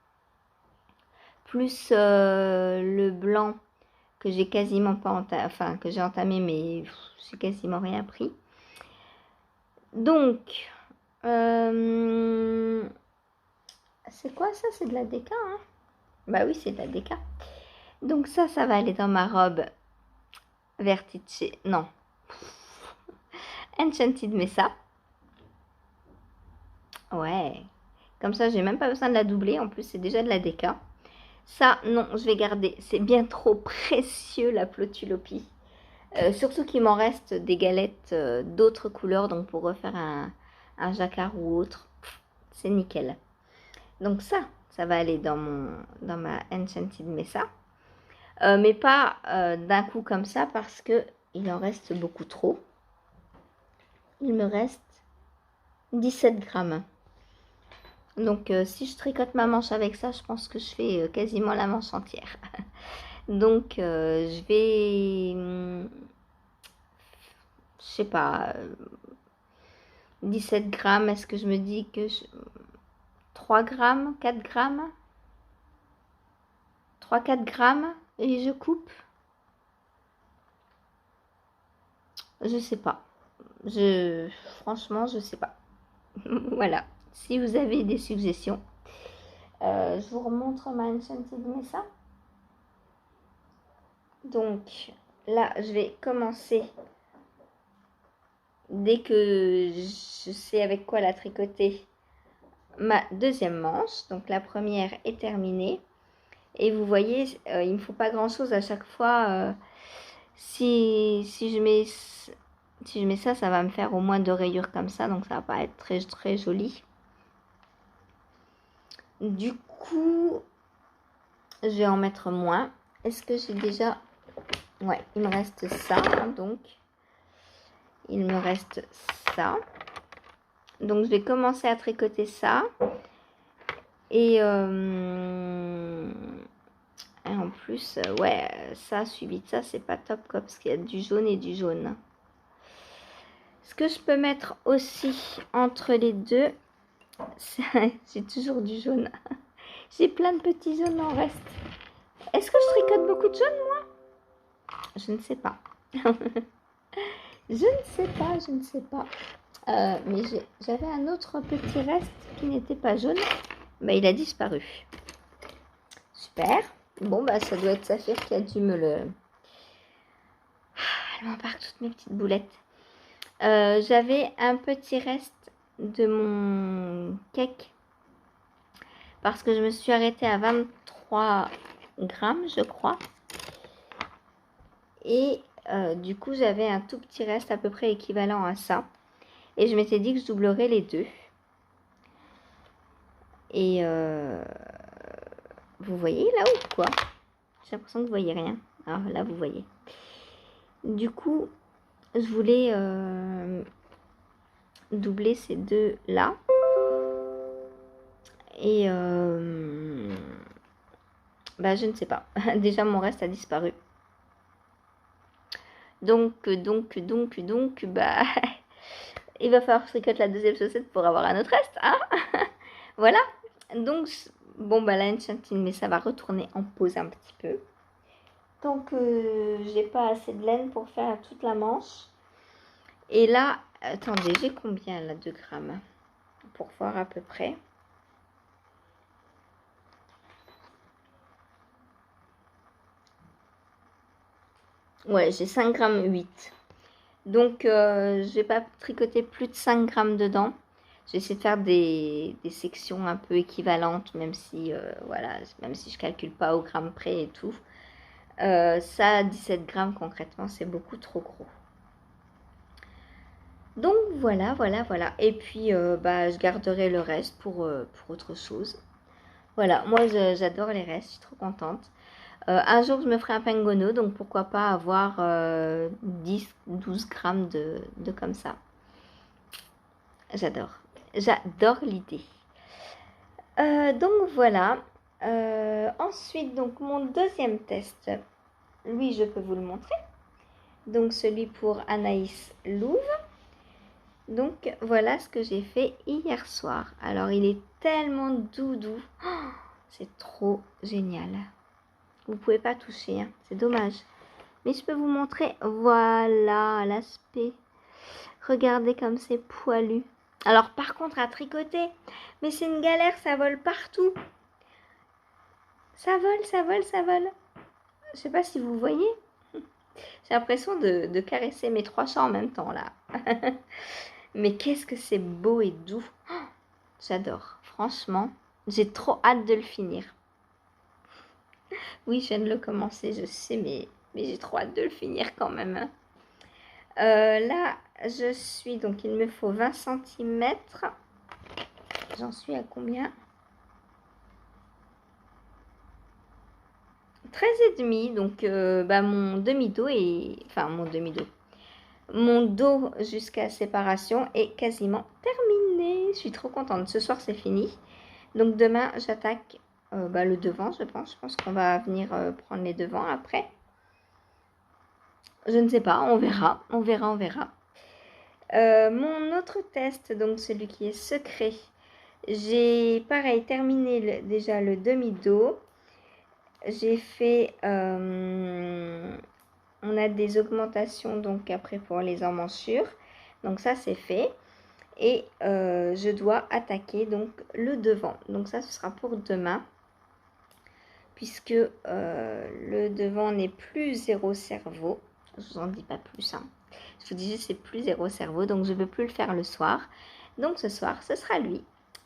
Plus le blanc que j'ai quasiment pas entamé, enfin que j'ai entamé, mais j'ai quasiment rien pris. Donc, c'est quoi ça? C'est de la déca, hein? Bah oui, c'est de la déca. Donc ça va aller dans ma robe Vertice, non, Enchanted Mesa. Ouais, comme ça, j'ai même pas besoin de la doubler. En plus, c'est déjà de la déca. Ça, non, je vais garder. C'est bien trop précieux, la Plotulopie. Surtout qu'il m'en reste des galettes d'autres couleurs. Donc, pour refaire un jacquard ou autre, c'est nickel. Donc ça va aller dans ma Enchanted Mesa. Mais pas d'un coup comme ça parce que il en reste beaucoup trop. Il me reste 17 grammes. Donc si je tricote ma manche avec ça, je pense que je fais quasiment la manche entière. Donc je vais, je sais pas, 17 grammes. Est-ce que je me dis que 3 grammes, 4 grammes, 3-4 grammes et je coupe? Je sais pas. Franchement, je sais pas. Voilà. Si vous avez des suggestions, je vous remontre ma Enchanted Mesa. Donc là, je vais commencer dès que je sais avec quoi la tricoter. Ma deuxième manche, donc la première est terminée. Et vous voyez, il ne me faut pas grand chose à chaque fois. Si je mets ça, ça va me faire au moins 2 rayures comme ça, donc ça va pas être très très joli. Du coup, je vais en mettre moins. Est-ce que j'ai déjà Ouais, il me reste ça, donc il me reste ça. Donc je vais commencer à tricoter ça. Et en plus, ouais, ça suivi de ça, c'est pas top quoi, parce qu'il y a du jaune et du jaune. Ce que je peux mettre aussi entre les deux, j'ai toujours du jaune. J'ai plein de petits jaunes en reste. Est-ce que je tricote beaucoup de jaune, moi? Je ne sais pas. Je ne sais pas, je ne sais pas. Mais j'avais un autre petit reste qui n'était pas jaune. Bah, il a disparu. Super. Bon, bah, ça doit être Saphir qui a dû me le... Elle m'embarque toutes mes petites boulettes. J'avais un petit reste de mon cake. Parce que je me suis arrêtée à 23 grammes, je crois. Et du coup, j'avais un tout petit reste à peu près équivalent à ça. Et je m'étais dit que je doublerais les deux. Et vous voyez là ou quoi? J'ai l'impression que vous voyez rien. Ah, là, vous voyez. Du coup, je voulais doubler ces deux là. Et bah, je ne sais pas. Déjà, mon reste a disparu. Donc, bah, il va falloir que je tricote la deuxième chaussette pour avoir un autre reste, hein. Voilà. Donc, bon, bah, la enchantine, mais ça va retourner en pause un petit peu. Tant que j'ai pas assez de laine pour faire toute la manche. Et là, attendez, j'ai combien là, 2 grammes? Pour voir à peu près. Ouais, j'ai 5 grammes 8. Donc, je vais pas tricoter plus de 5 grammes dedans. Je vais essayer de faire des sections un peu équivalentes, même si, voilà, même si je calcule pas au gramme près et tout. Ça, 17 grammes concrètement, c'est beaucoup trop gros. Donc voilà. Et puis, bah, je garderai le reste pour autre chose. Voilà, moi j'adore les restes, je suis trop contente. Un jour, je me ferai un pengono, donc pourquoi pas avoir 10-12 grammes de comme ça. J'adore l'idée. Donc voilà. Ensuite, donc mon deuxième test, lui, je peux vous le montrer. Donc celui pour Anaïs Louve. Donc voilà ce que j'ai fait hier soir. Alors il est tellement doudou. Oh, c'est trop génial. Vous pouvez pas toucher, hein, c'est dommage. Mais je peux vous montrer, voilà l'aspect. Regardez comme c'est poilu. Alors par contre à tricoter, mais c'est une galère, ça vole partout. Ça vole. Je sais pas si vous voyez. J'ai l'impression de caresser mes 3 chats en même temps là. Mais qu'est-ce que c'est beau et doux. Oh, j'adore, franchement. J'ai trop hâte de le finir. Oui, je viens de le commencer, je sais, mais j'ai trop hâte de le finir quand même. Là, je suis, donc il me faut 20 cm. J'en suis à combien? 13,5, donc bah, mon demi-dos est... Enfin, mon demi-dos. Mon dos jusqu'à séparation est quasiment terminé. Je suis trop contente. Ce soir, c'est fini. Donc demain, j'attaque bah, le devant, je pense. Je pense qu'on va venir prendre les devants après. Je ne sais pas, on verra. On verra. Mon autre test, donc celui qui est secret, j'ai pareil terminé déjà le demi-dos. J'ai fait, on a des augmentations donc après pour les emmanchures. Donc ça c'est fait. Et je dois attaquer donc le devant. Donc ça ce sera pour demain. Puisque le devant n'est plus zéro cerveau. Je vous en dis pas plus, hein. Je vous dis juste c'est plus zéro cerveau, donc je ne veux plus le faire le soir. Donc ce soir, ce sera lui.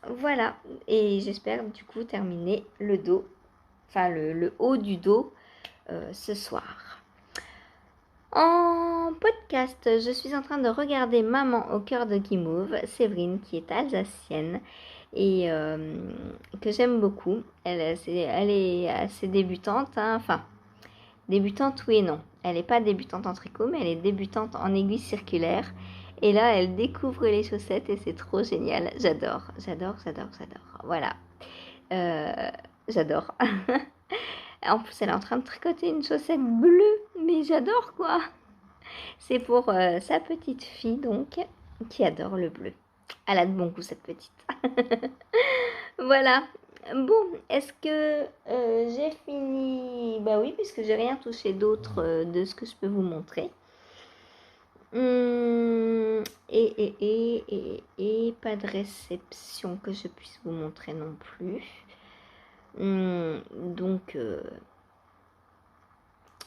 Voilà, et j'espère du coup terminer le dos, enfin le haut du dos ce soir. En podcast, je suis en train de regarder Maman au cœur de Guimauve, Séverine qui est alsacienne et que j'aime beaucoup. Elle est assez débutante, hein. Enfin, débutante oui et non. Elle n'est pas débutante en tricot, mais elle est débutante en aiguille circulaire. Et là, elle découvre les chaussettes et c'est trop génial. J'adore, j'adore, j'adore, j'adore. Voilà. J'adore. En plus, elle est en train de tricoter une chaussette bleue. Mais j'adore quoi. C'est pour sa petite fille, donc, qui adore le bleu. Elle a de bon goût, cette petite. Voilà. Bon, est-ce que j'ai fini? Bah oui, puisque j'ai rien touché d'autre de ce que je peux vous montrer. Et pas de réception que je puisse vous montrer non plus. Donc,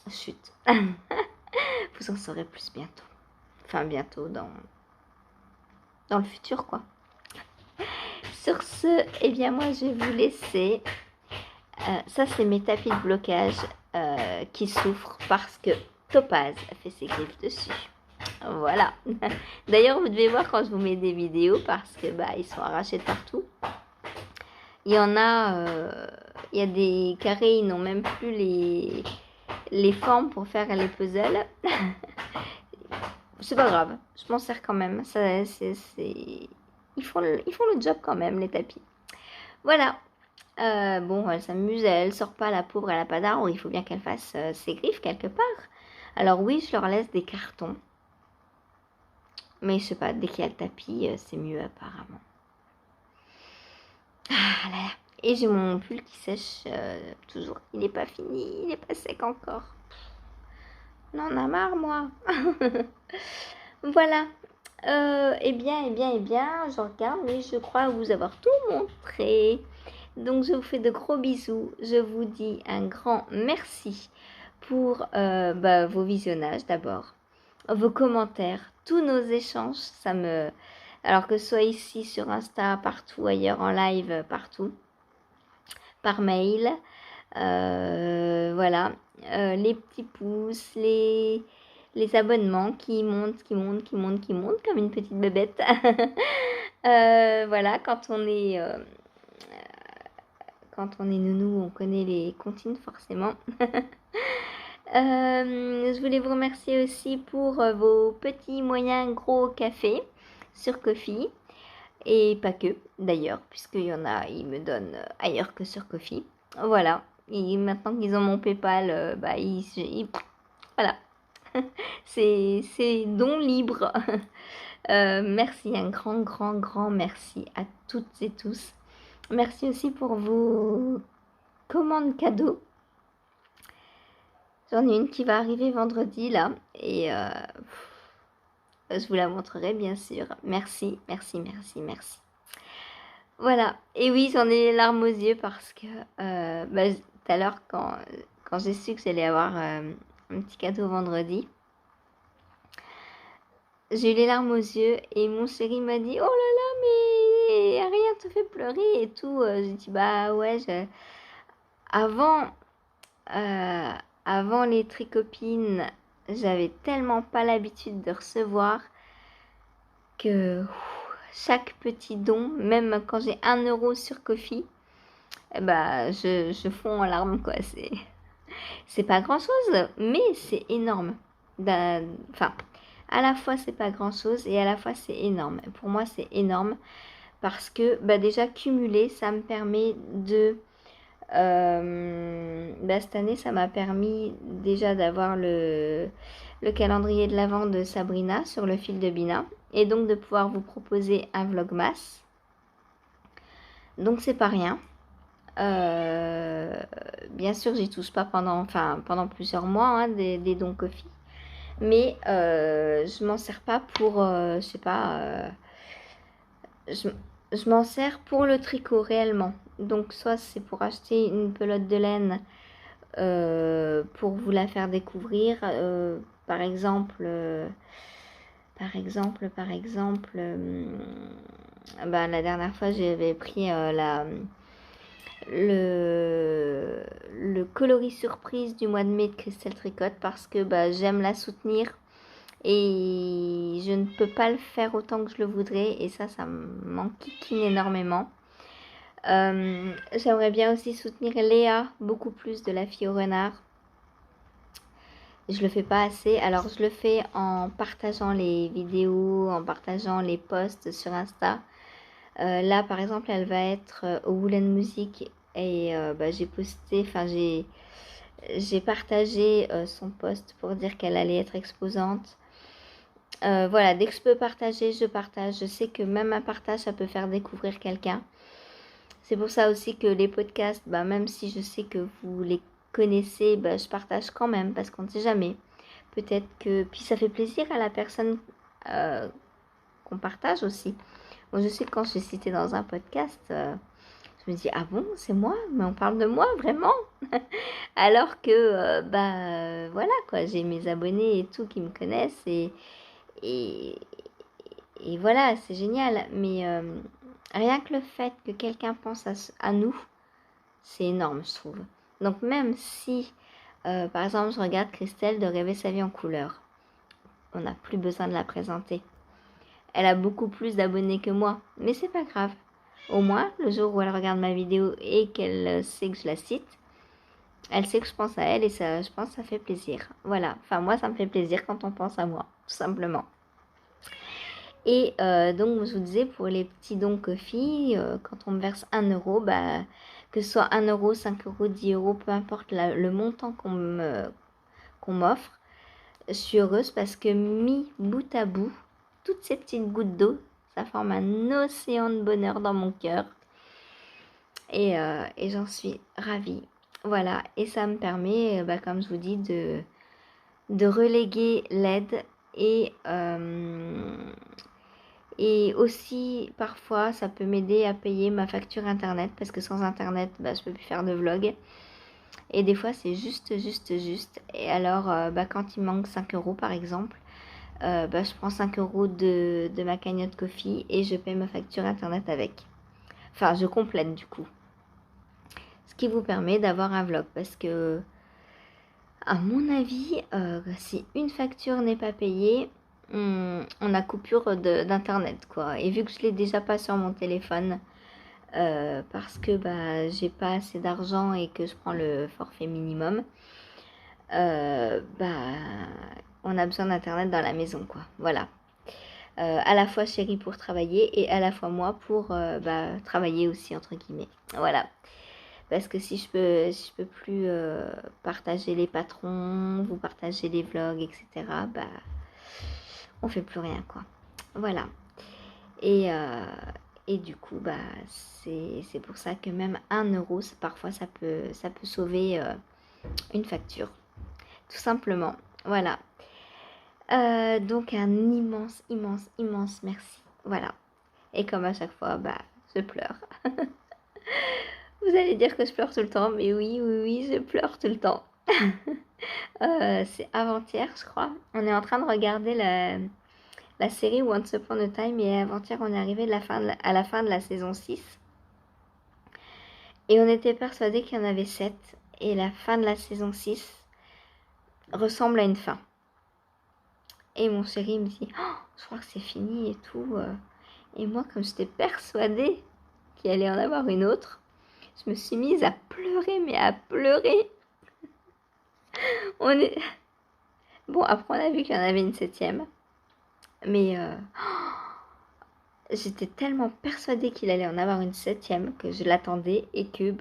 chut. Vous en saurez plus bientôt. Enfin, bientôt dans le futur, quoi. Sur ce, eh bien, moi, je vais vous laisser. Ça, c'est mes tapis de blocage qui souffrent parce que Topaz a fait ses griffes dessus. Voilà. D'ailleurs, vous devez voir quand je vous mets des vidéos parce que bah, ils sont arrachés de partout. Il y en a, il y a des carrés, ils n'ont même plus les formes pour faire les puzzles. C'est pas grave, je m'en sers quand même. Ça, ils font le job quand même, les tapis. Voilà. Bon, elle s'amuse, elle sort pas, la pauvre, elle a pas d'arbre, il faut bien qu'elle fasse ses griffes quelque part. Alors oui, je leur laisse des cartons. Mais je sais pas, dès qu'il y a le tapis, c'est mieux apparemment. Ah là là. Et j'ai mon pull qui sèche toujours. Il n'est pas fini, il n'est pas sec encore. On en a marre, moi. Voilà. Eh bien, je regarde, mais je crois vous avoir tout montré. Donc, je vous fais de gros bisous. Je vous dis un grand merci pour vos visionnages d'abord, vos commentaires, tous nos échanges. Ça me... Alors que ce soit ici sur Insta, partout ailleurs, en live, partout, par mail. Voilà. Les petits pouces, les abonnements qui montent comme une petite bébête. Voilà, quand on est nounou, on connaît les comptines forcément. Je voulais vous remercier aussi pour vos petits, moyens, gros cafés sur Ko-fi. Et pas que, d'ailleurs, puisqu'il y en a, ils me donnent ailleurs que sur Ko-fi. Voilà. Et maintenant qu'ils ont mon PayPal, voilà. c'est don libre. Merci, un grand merci à toutes et tous. Merci aussi pour vos commandes cadeaux. J'en ai une qui va arriver vendredi là. Et je vous la montrerai bien sûr. Merci. Voilà. Et oui, j'en ai les larmes aux yeux parce que tout à l'heure, quand j'ai su que j'allais avoir un petit cadeau vendredi, j'ai eu les larmes aux yeux et mon chéri m'a dit « Oh là là, mais rien te fait pleurer et tout. » J'ai dit « Bah ouais, avant les tricopines, j'avais tellement pas l'habitude de recevoir que chaque petit don, même quand j'ai 1 euro sur Ko-fi, je fonds en larmes quoi. C'est pas grand chose, mais c'est énorme. Enfin, à la fois c'est pas grand chose et à la fois c'est énorme. Pour moi c'est énorme parce que déjà cumulé, ça me permet de... cette année ça m'a permis déjà d'avoir le calendrier de l'Avent de Sabrina sur le fil de Bina et donc de pouvoir vous proposer un vlogmas. Donc c'est pas rien. Bien sûr j'y touche pas pendant plusieurs mois des dons Ko-fi, mais je m'en sers pas pour je sais pas, je m'en sers pour le tricot réellement. Donc soit c'est pour acheter une pelote de laine pour vous la faire découvrir, par exemple la dernière fois j'avais pris le coloris surprise du mois de mai de Crystal Tricotte parce que j'aime la soutenir et je ne peux pas le faire autant que je le voudrais et ça m'enquiquine énormément. J'aimerais bien aussi soutenir Léa beaucoup plus de La Fille au Renard. Je le fais pas assez. Alors, je le fais en partageant les vidéos, en partageant les posts sur Insta. Là, par exemple, elle va être au Woolen Music et j'ai posté, enfin, j'ai partagé son post pour dire qu'elle allait être exposante. Voilà, dès que je peux partager, je partage. Je sais que même un partage, ça peut faire découvrir quelqu'un. C'est pour ça aussi que les podcasts, même si je sais que vous les connaissez, je partage quand même parce qu'on ne sait jamais. Peut-être que... Puis ça fait plaisir à la personne qu'on partage aussi. Bon, je sais que quand je suis citée dans un podcast, je me dis, ah bon, c'est moi? Mais on parle de moi, vraiment? Alors que, voilà, quoi, j'ai mes abonnés et tout qui me connaissent et, et voilà, c'est génial. Mais rien que le fait que quelqu'un pense à nous, c'est énorme, je trouve. Donc même si, par exemple, je regarde Christelle de Rêver sa vie en couleur, on n'a plus besoin de la présenter. Elle a beaucoup plus d'abonnés que moi, mais c'est pas grave. Au moins, le jour où elle regarde ma vidéo et qu'elle sait que je la cite, elle sait que je pense à elle et ça, je pense que ça fait plaisir. Voilà, enfin moi ça me fait plaisir quand on pense à moi, tout simplement. Et donc je vous disais pour les petits dons Ko-fi, quand on me verse 1 euro, que ce soit 1 euro, 5 euros, 10 euros, peu importe le montant qu'on m'offre, je suis heureuse parce que mis bout à bout, toutes ces petites gouttes d'eau, ça forme un océan de bonheur dans mon cœur. Et j'en suis ravie. Voilà, et ça me permet, comme je vous dis, de reléguer l'aide et aussi parfois ça peut m'aider à payer ma facture internet parce que sans internet, je peux plus faire de vlog. Et des fois c'est juste. Et alors quand il manque 5 euros par exemple, je prends 5 euros de ma cagnotte Ko-fi et je paye ma facture internet avec. Enfin, je complète du coup. Ce qui vous permet d'avoir un vlog. Parce que, à mon avis, si une facture n'est pas payée, on a coupure d'internet, quoi. Et vu que je l'ai déjà pas sur mon téléphone, parce que j'ai pas assez d'argent et que je prends le forfait minimum, on a besoin d'internet dans la maison, quoi. Voilà. À la fois chérie pour travailler et à la fois moi pour travailler aussi entre guillemets. Voilà. Parce que si je peux plus partager les patrons, vous partager les vlogs, etc. On fait plus rien quoi. Voilà. Et du coup c'est pour ça que même 1 euro parfois ça peut sauver une facture. Tout simplement. Voilà. Donc un immense merci. Voilà. Et comme à chaque fois, je pleure. Vous allez dire que je pleure tout le temps, mais oui, je pleure tout le temps. C'est avant-hier, je crois. On est en train de regarder la série Once Upon a Time et avant-hier, on est arrivé à la fin de la saison 6. Et on était persuadés qu'il y en avait 7. Et la fin de la saison 6 ressemble à une fin. Et mon chéri me dit, oh, je crois que c'est fini et tout. Et moi, comme j'étais persuadée qu'il allait en avoir une autre, je me suis mise à pleurer, mais à pleurer. Bon, après on a vu qu'il y en avait une 7e. Mais j'étais tellement persuadée qu'il allait en avoir une 7e que je l'attendais et que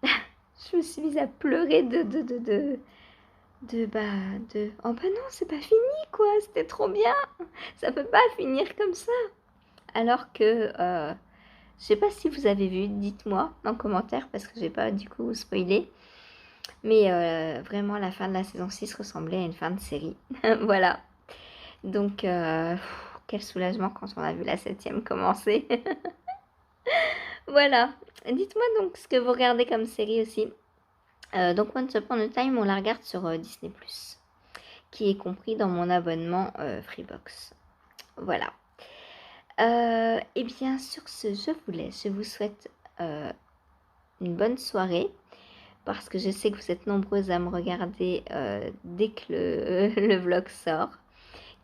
je me suis mise à pleurer oh non, c'est pas fini quoi, c'était trop bien. Ça peut pas finir comme ça. Alors que je sais pas si vous avez vu, dites-moi en commentaire parce que j'ai pas du coup spoilé. Mais vraiment la fin de la saison 6 ressemblait à une fin de série. Voilà. Donc quel soulagement quand on a vu la 7e commencer. Voilà. Dites-moi donc ce que vous regardez comme série aussi. Donc Once Upon a Time, on la regarde sur Disney+, qui est compris dans mon abonnement Freebox. Voilà. Et bien sur ce, je vous laisse. Je vous souhaite une bonne soirée. Parce que je sais que vous êtes nombreuses à me regarder dès que le vlog sort.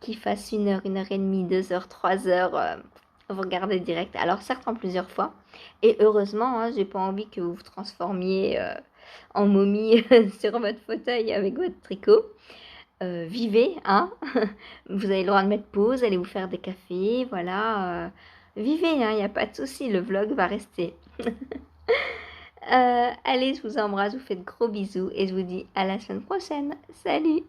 Qu'il fasse 1 heure, 1 heure et demie, 2 heures, 3 heures, vous regardez direct. Alors certes en plusieurs fois. Et heureusement, j'ai pas envie que vous vous transformiez en momie sur votre fauteuil avec votre tricot. Vivez, hein. Vous avez le droit de mettre pause, allez vous faire des cafés, voilà. Vivez, hein, il n'y a pas de souci, le vlog va rester. Allez, je vous embrasse, je vous fais de gros bisous et je vous dis à la semaine prochaine. Salut!